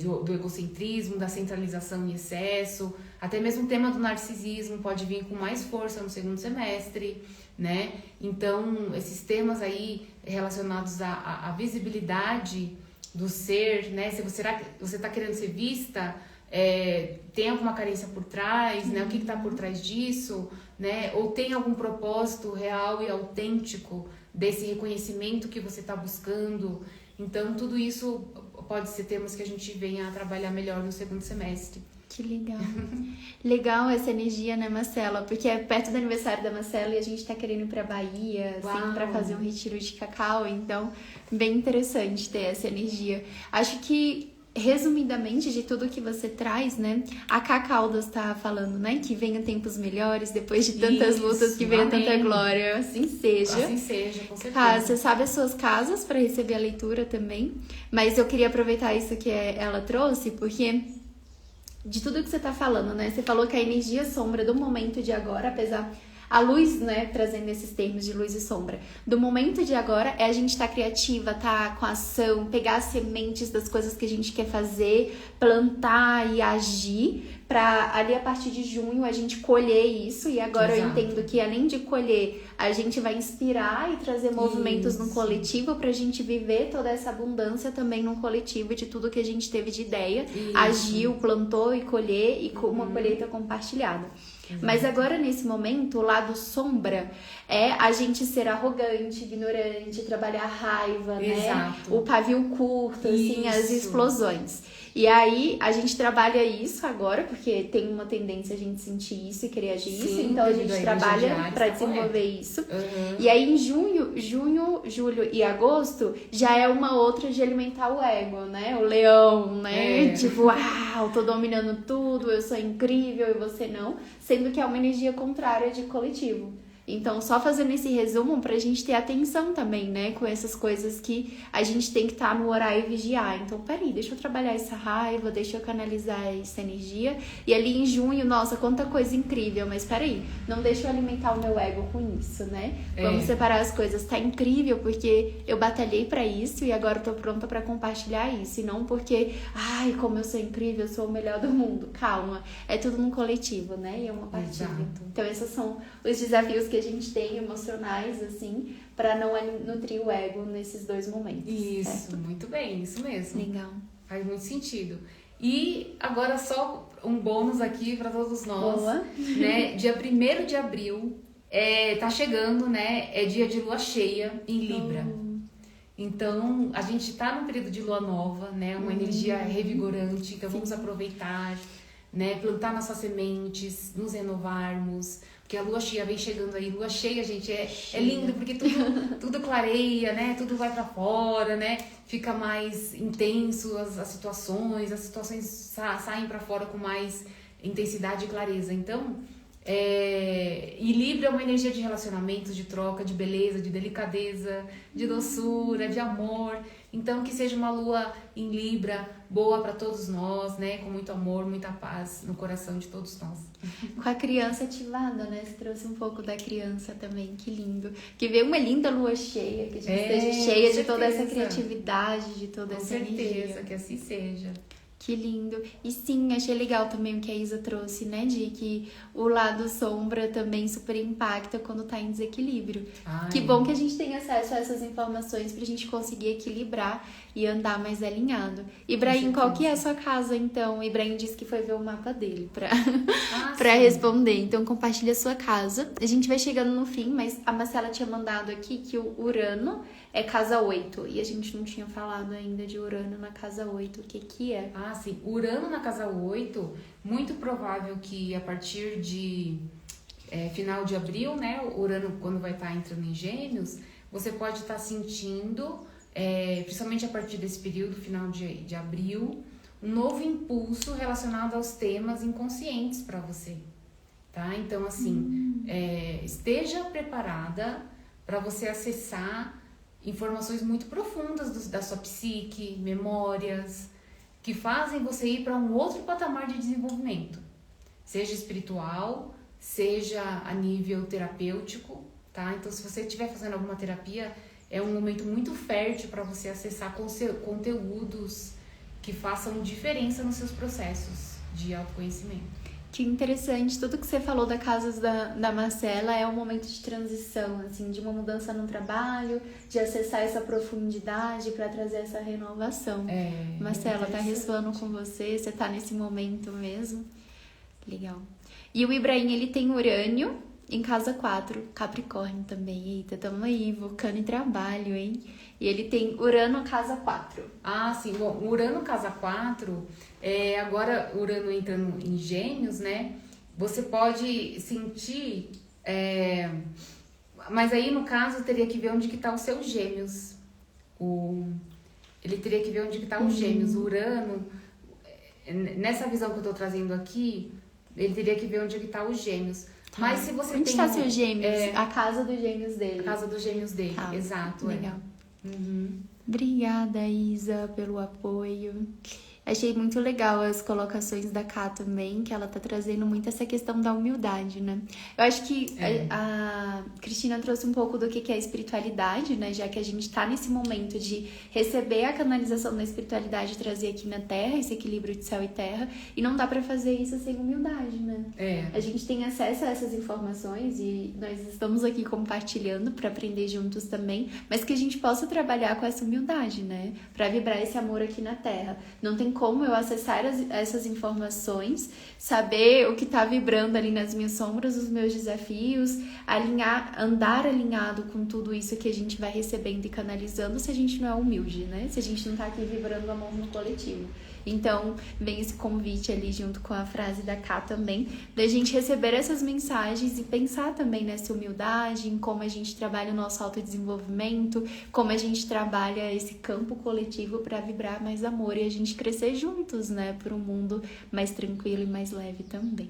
do egocentrismo, da centralização em excesso, até mesmo o tema do narcisismo pode vir com mais força no segundo semestre, né? Então, esses temas aí relacionados à visibilidade do ser, né? Se você está querendo ser vista, tem alguma carência por trás, né? O que está por trás disso, né? Ou tem algum propósito real e autêntico desse reconhecimento que você está buscando. Então, tudo isso pode ser temas que a gente venha a trabalhar melhor no segundo semestre. Que legal. Legal essa energia, né, Marcela? Porque é perto do aniversário da Marcela e a gente tá querendo ir pra Bahia, assim, pra fazer um retiro de cacau. Então, bem interessante ter essa energia. Acho que, resumidamente, de tudo que você traz, né? A Cacaudas tá falando, né? Que venham tempos melhores, depois de tantas lutas, que venha tanta glória. Assim seja. Assim seja, com certeza. Tá, você sabe as suas casas para receber a leitura também. Mas eu queria aproveitar isso que ela trouxe, porque de tudo que você tá falando, né? Você falou que a energia sombra do momento de agora, apesar... A luz, né, trazendo esses termos de luz e sombra, do momento de agora é a gente estar criativa, tá com ação, pegar as sementes das coisas que a gente quer fazer, plantar e agir, pra ali a partir de junho a gente colher isso. E agora Exato. Eu entendo que além de colher, a gente vai inspirar e trazer movimentos no coletivo pra gente viver toda essa abundância também no coletivo de tudo que a gente teve de ideia, agiu, plantou e colher e com uma colheita compartilhada. Exato. Mas agora, nesse momento, o lado sombra é a gente ser arrogante, ignorante, trabalhar a raiva, Exato. Né? O pavio curto, assim, as explosões. E aí, a gente trabalha isso agora, porque tem uma tendência a gente sentir isso e querer agir isso. Então, a gente trabalha para desenvolver isso. E aí, em junho, julho e agosto, já é uma outra de alimentar o ego, né? O leão, né? Tipo, uau, tô dominando tudo, eu sou incrível e você não. Sendo que é uma energia contrária de coletivo. Então, só fazendo esse resumo pra gente ter atenção também, né? Com essas coisas que a gente tem que estar no orar e vigiar. Então, peraí, deixa eu trabalhar essa raiva, deixa eu canalizar essa energia. E ali em junho, nossa, quanta coisa incrível. Mas peraí, não deixa eu alimentar o meu ego com isso, né? Vamos separar as coisas. Tá incrível porque eu batalhei pra isso e agora eu tô pronta pra compartilhar isso. E não porque, ai, como eu sou incrível, eu sou o melhor do mundo. Calma, é tudo num coletivo, né? E é uma partilha. Então, esses são os desafios que a gente tem emocionais, assim, para não nutrir o ego nesses dois momentos. Isso, certo? Muito bem, isso mesmo. Legal. Faz muito sentido. E agora só um bônus aqui para todos nós. Boa. Né? Dia 1º de abril, tá chegando, né? É dia de lua cheia em Libra. Então, a gente tá num período de lua nova, né? Uma energia revigorante, então vamos aproveitar, né? Plantar nossas sementes, nos renovarmos. Porque a lua cheia vem chegando aí. Lua cheia, gente, é lindo porque tudo clareia, né? Tudo vai pra fora, né? Fica mais intenso as situações saem pra fora com mais intensidade e clareza. Então, e Libra é uma energia de relacionamentos, de troca, de beleza, de delicadeza, de doçura, de amor. Então, que seja uma lua em Libra boa para todos nós, né? Com muito amor, muita paz no coração de todos nós. Com a criança ativada, né? Você trouxe um pouco da criança também, que lindo. Que veio uma linda lua cheia, que a gente esteja cheia de toda essa criatividade, de toda essa energia. Com certeza, que assim seja. Que lindo. E sim, achei legal também o que a Isa trouxe, né? De que o lado sombra também super impacta quando tá em desequilíbrio. Que bom que a gente tem acesso a essas informações pra gente conseguir equilibrar e andar mais alinhado. Ibrahim, qual que é a sua casa, então? O Ibrahim disse que foi ver o mapa dele pra responder. Então, compartilha a sua casa. A gente vai chegando no fim, mas a Marcela tinha mandado aqui que o Urano é casa 8. E a gente não tinha falado ainda de Urano na casa 8. O que que é? Ah, sim. Urano na casa 8, muito provável que a partir de final de abril, né? O Urano, quando vai estar entrando em Gêmeos, você pode estar sentindo, principalmente a partir desse período, final de abril, um novo impulso relacionado aos temas inconscientes para você, tá? Então, assim, esteja preparada para você acessar informações muito profundas da sua psique, memórias, que fazem você ir para um outro patamar de desenvolvimento, seja espiritual, seja a nível terapêutico, tá? Então, se você estiver fazendo alguma terapia, é um momento muito fértil para você acessar conteúdos que façam diferença nos seus processos de autoconhecimento. Que interessante, tudo que você falou da casa da Marcela é um momento de transição, assim, de uma mudança no trabalho, de acessar essa profundidade para trazer essa renovação. Marcela, tá ressoando com você? Você tá nesse momento mesmo? Legal. E o Ibrahim, ele tem Urânio em casa 4, Capricórnio também. Eita, tamo aí, vulcano e trabalho, hein? E ele tem Urano casa 4. Ah, sim. Bom, Urano casa 4, agora Urano entrando em Gêmeos, né? Você pode sentir... mas aí, no caso, teria que ver onde que tá os seus Gêmeos. Ele teria que ver onde que tá os Gêmeos. O Urano, nessa visão que eu tô trazendo aqui, ele teria que ver onde que tá os Gêmeos. Tá. Mas se você onde tem... Onde está seu Gêmeos? A casa dos Gêmeos dele. A casa dos Gêmeos dele, tá. Exato. Legal. Uhum. Obrigada, Isa, pelo apoio. Achei muito legal as colocações da Ká também, que ela tá trazendo muito essa questão da humildade, né? Eu acho que a Cristina trouxe um pouco do que é a espiritualidade, né? Já que a gente tá nesse momento de receber a canalização da espiritualidade e trazer aqui na Terra, esse equilíbrio de céu e terra, e não dá pra fazer isso sem humildade, né? A gente tem acesso a essas informações e nós estamos aqui compartilhando pra aprender juntos também, mas que a gente possa trabalhar com essa humildade, né? Pra vibrar esse amor aqui na Terra. Não tem como eu acessar essas informações, saber o que tá vibrando ali nas minhas sombras, os meus desafios, andar alinhado com tudo isso que a gente vai recebendo e canalizando, se a gente não é humilde, né? Se a gente não tá aqui vibrando amor no coletivo. Então, vem esse convite ali junto com a frase da Ká também, da gente receber essas mensagens e pensar também nessa humildade, em como a gente trabalha o nosso autodesenvolvimento, como a gente trabalha esse campo coletivo para vibrar mais amor e a gente crescer juntos, né? Por um mundo mais tranquilo e mais leve também.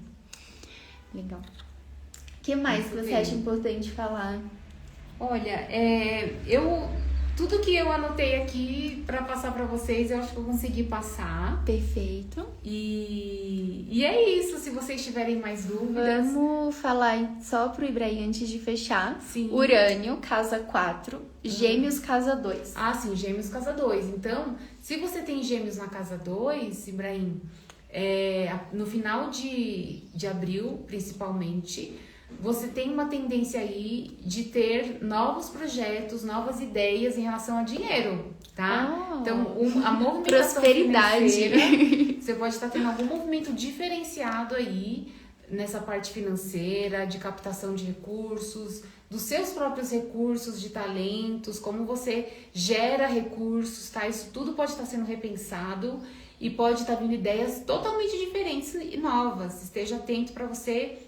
Legal. O que mais que você acha importante falar? Olha, tudo que eu anotei aqui para passar para vocês, eu acho que eu consegui passar. Perfeito. E é isso, se vocês tiverem mais dúvidas. Vamos falar só pro Ibrahim antes de fechar. Sim. Urânio, casa 4. Gêmeos, casa 2. Ah, sim, Gêmeos, casa 2. Então, se você tem Gêmeos na casa 2, Ibrahim, no final de abril, principalmente, você tem uma tendência aí de ter novos projetos, novas ideias em relação a dinheiro, tá? Então, a movimentação financeira, você pode estar tendo algum movimento diferenciado aí nessa parte financeira, de captação de recursos, dos seus próprios recursos, de talentos, como você gera recursos, tá? Isso tudo pode estar sendo repensado e pode estar vindo ideias totalmente diferentes e novas. Esteja atento para você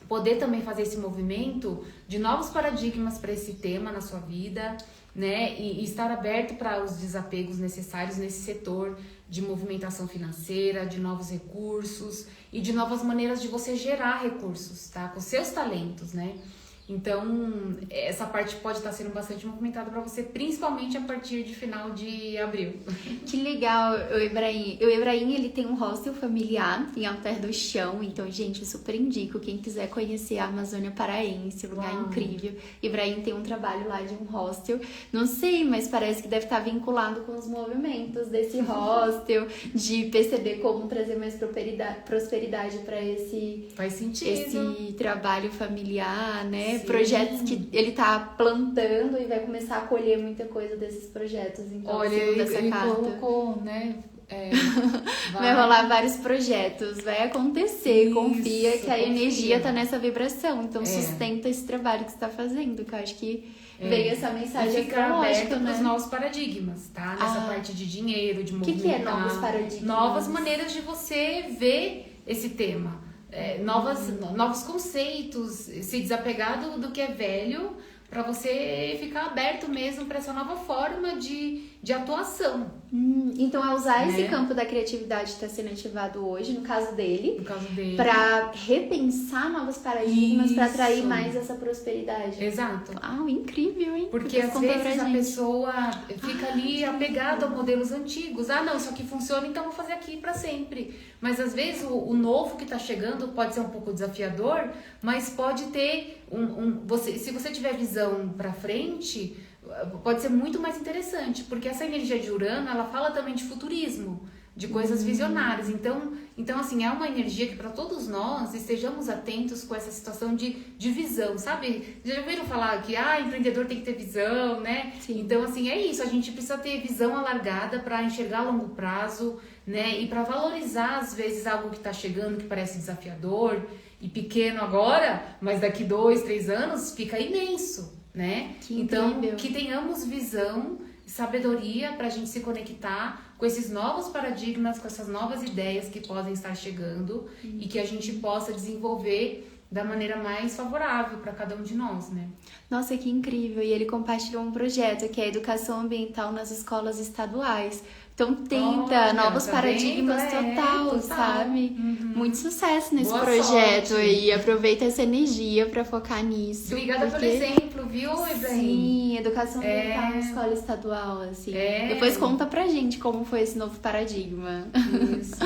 poder também fazer esse movimento de novos paradigmas para esse tema na sua vida, né? E estar aberto para os desapegos necessários nesse setor de movimentação financeira, de novos recursos e de novas maneiras de você gerar recursos, tá? Com seus talentos, né? Então, essa parte pode estar sendo bastante movimentada para você, principalmente a partir de final de abril. Que legal, o Ibrahim. O Ibrahim, ele tem um hostel familiar em Alter do Chão. Então, gente, eu super indico. Quem quiser conhecer a Amazônia Paraense, lugar incrível. Ibrahim tem um trabalho lá de um hostel. Não sei, mas parece que deve estar vinculado com os movimentos desse hostel, de perceber como trazer mais prosperidade para esse trabalho familiar, né? Sim. Projetos que ele tá plantando e vai começar a colher muita coisa desses projetos. Então, olha, ele colocou, né? Vai rolar vários projetos, vai acontecer, Isso, confia que a energia confia. tá nessa vibração. Então sustenta esse trabalho que você tá fazendo, que eu acho que veio essa mensagem E fica astrológica, aberto para os né? novos paradigmas, tá? Nessa parte de dinheiro, de O movimentar. que é novos paradigmas? Novas maneiras de você ver esse tema. Novos conceitos, se desapegar do que é velho, para você ficar aberto mesmo para essa nova forma de atuação. Então é usar esse Né? campo da criatividade que está sendo ativado hoje, no caso dele, No caso dele. para repensar novos paradigmas, para atrair Isso. mais essa prosperidade. Exato. Incrível, hein? Porque Depois às conta pra vezes a gente. pessoa fica ali apegada a modelos antigos. Não, isso aqui funciona, então vou fazer aqui para sempre. Mas às vezes o novo que está chegando pode ser um pouco desafiador, mas pode ter se você tiver visão para frente, pode ser muito mais interessante, porque essa energia de Urano, ela fala também de futurismo, de coisas visionárias. Então assim, é uma energia que para todos nós estejamos atentos com essa situação de visão, sabe? Já ouviram falar que empreendedor tem que ter visão, né? Sim. Então assim, é isso, a gente precisa ter visão alargada para enxergar a longo prazo, né? E para valorizar às vezes algo que está chegando que parece desafiador e pequeno agora, mas daqui 2, 3 anos fica imenso, né? Que então, incrível. que tenhamos visão e sabedoria para a gente se conectar com esses novos paradigmas, com essas novas ideias que podem estar chegando e que a gente possa desenvolver da maneira mais favorável para cada um de nós, né? Nossa, que incrível! E ele compartilhou um projeto que é a educação ambiental nas escolas estaduais. Então tenta Olha, novos tá paradigmas vendo? total, sabe? Muito sucesso nesse Boa projeto sorte. aí. Aproveita essa energia pra focar nisso. Obrigada pelo exemplo, viu, Ibrahim? Sim, educação ambiental na escola estadual, assim. Depois conta pra gente como foi esse novo paradigma. Isso.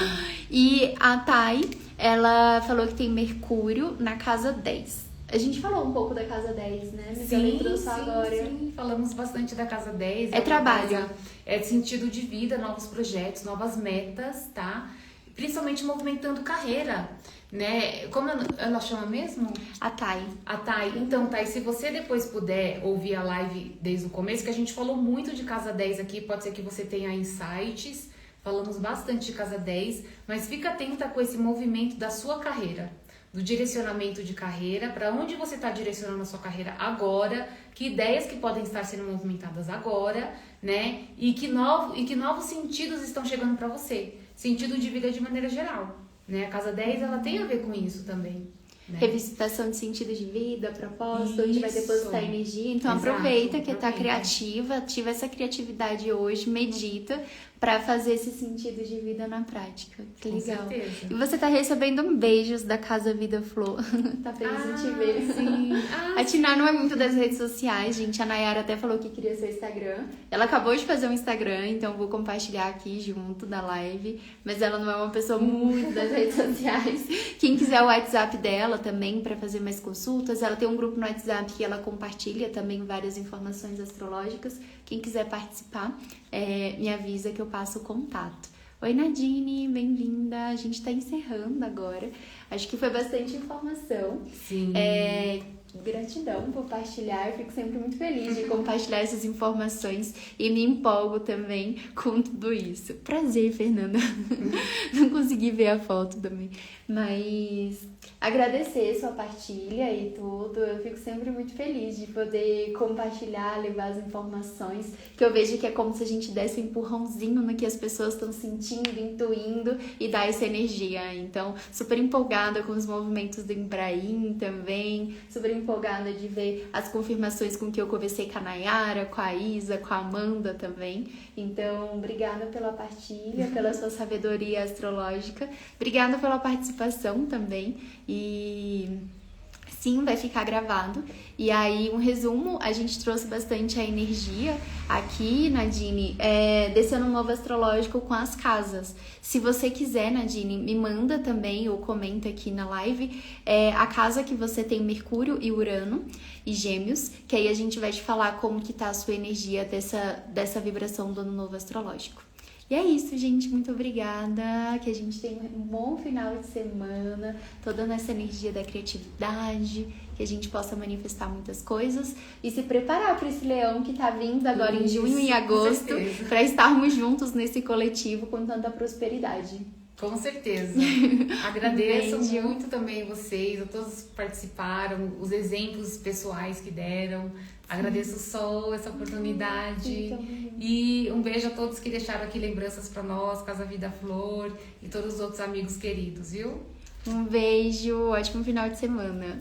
E a Thay, ela falou que tem Mercúrio na casa 10. A gente falou um pouco da casa 10, né? Mas ela entrou só agora. Sim, falamos bastante da casa 10. É trabalho. É de sentido de vida, novos projetos, novas metas, tá? Principalmente movimentando carreira, né? Como ela chama mesmo? A Thay. A Thay. Então, Thay, se você depois puder ouvir a live desde o começo, que a gente falou muito de casa 10 aqui, pode ser que você tenha insights, falamos bastante de casa 10, mas fica atenta com esse movimento da sua carreira, do direcionamento de carreira, para onde você está direcionando a sua carreira agora, que ideias que podem estar sendo movimentadas agora, né? E que novos sentidos estão chegando para você. Sentido de vida de maneira geral, né? A casa 10, ela tem a ver com isso também. Né? Revisitação de sentido de vida, propósito, onde vai depositar energia. Então Exato, aproveita que tá aproveita. criativa, ativa essa criatividade hoje, medita pra fazer esse sentido de vida na prática. Que Com legal. certeza. E você tá recebendo beijos da Casa Vida Flor. Tá feliz em te ver. Sim. A Tina não é muito das redes sociais, gente. A Nayara até falou que queria seu Instagram. Ela acabou de fazer um Instagram, então eu vou compartilhar aqui junto da live. Mas ela não é uma pessoa muito das redes sociais. Quem quiser o WhatsApp dela também para fazer mais consultas, ela tem um grupo no WhatsApp que ela compartilha também várias informações astrológicas. Quem quiser participar, me avisa que eu passo o contato. Oi, Nadine, bem-vinda. A gente tá encerrando agora. Acho que foi bastante informação. Sim. Gratidão por partilhar. Eu fico sempre muito feliz de compartilhar essas informações e me empolgo também com tudo isso. Prazer, Fernanda. Não consegui ver a foto também, mas agradecer sua partilha e tudo. Eu fico sempre muito feliz de poder compartilhar, levar as informações, que eu vejo que é como se a gente desse um empurrãozinho no que as pessoas estão sentindo, intuindo e dar essa energia. Então, super empolgada com os movimentos do Ibrahim também, super empolgada de ver as confirmações com que eu conversei com a Nayara, com a Isa, com a Amanda também. Então, obrigada pela partilha, pela sua sabedoria astrológica. Obrigada pela participação também. E sim, vai ficar gravado. E aí, um resumo, a gente trouxe bastante a energia aqui, Nadine, desse ano novo astrológico com as casas. Se você quiser, Nadine, me manda também ou comenta aqui na live a casa que você tem Mercúrio e Urano e Gêmeos, que aí a gente vai te falar como que tá a sua energia dessa vibração do ano novo astrológico. E é isso, gente. Muito obrigada. Que a gente tenha um bom final de semana, toda nessa energia da criatividade, que a gente possa manifestar muitas coisas e se preparar para esse leão que tá vindo agora em junho e agosto, para estarmos juntos nesse coletivo com tanta prosperidade. Com certeza. Agradeço muito também vocês, a todos que participaram, os exemplos pessoais que deram. Agradeço o Sol, essa oportunidade. E um beijo a todos que deixaram aqui lembranças para nós, Casa Vida Flor e todos os outros amigos queridos, viu? Um beijo, ótimo final de semana.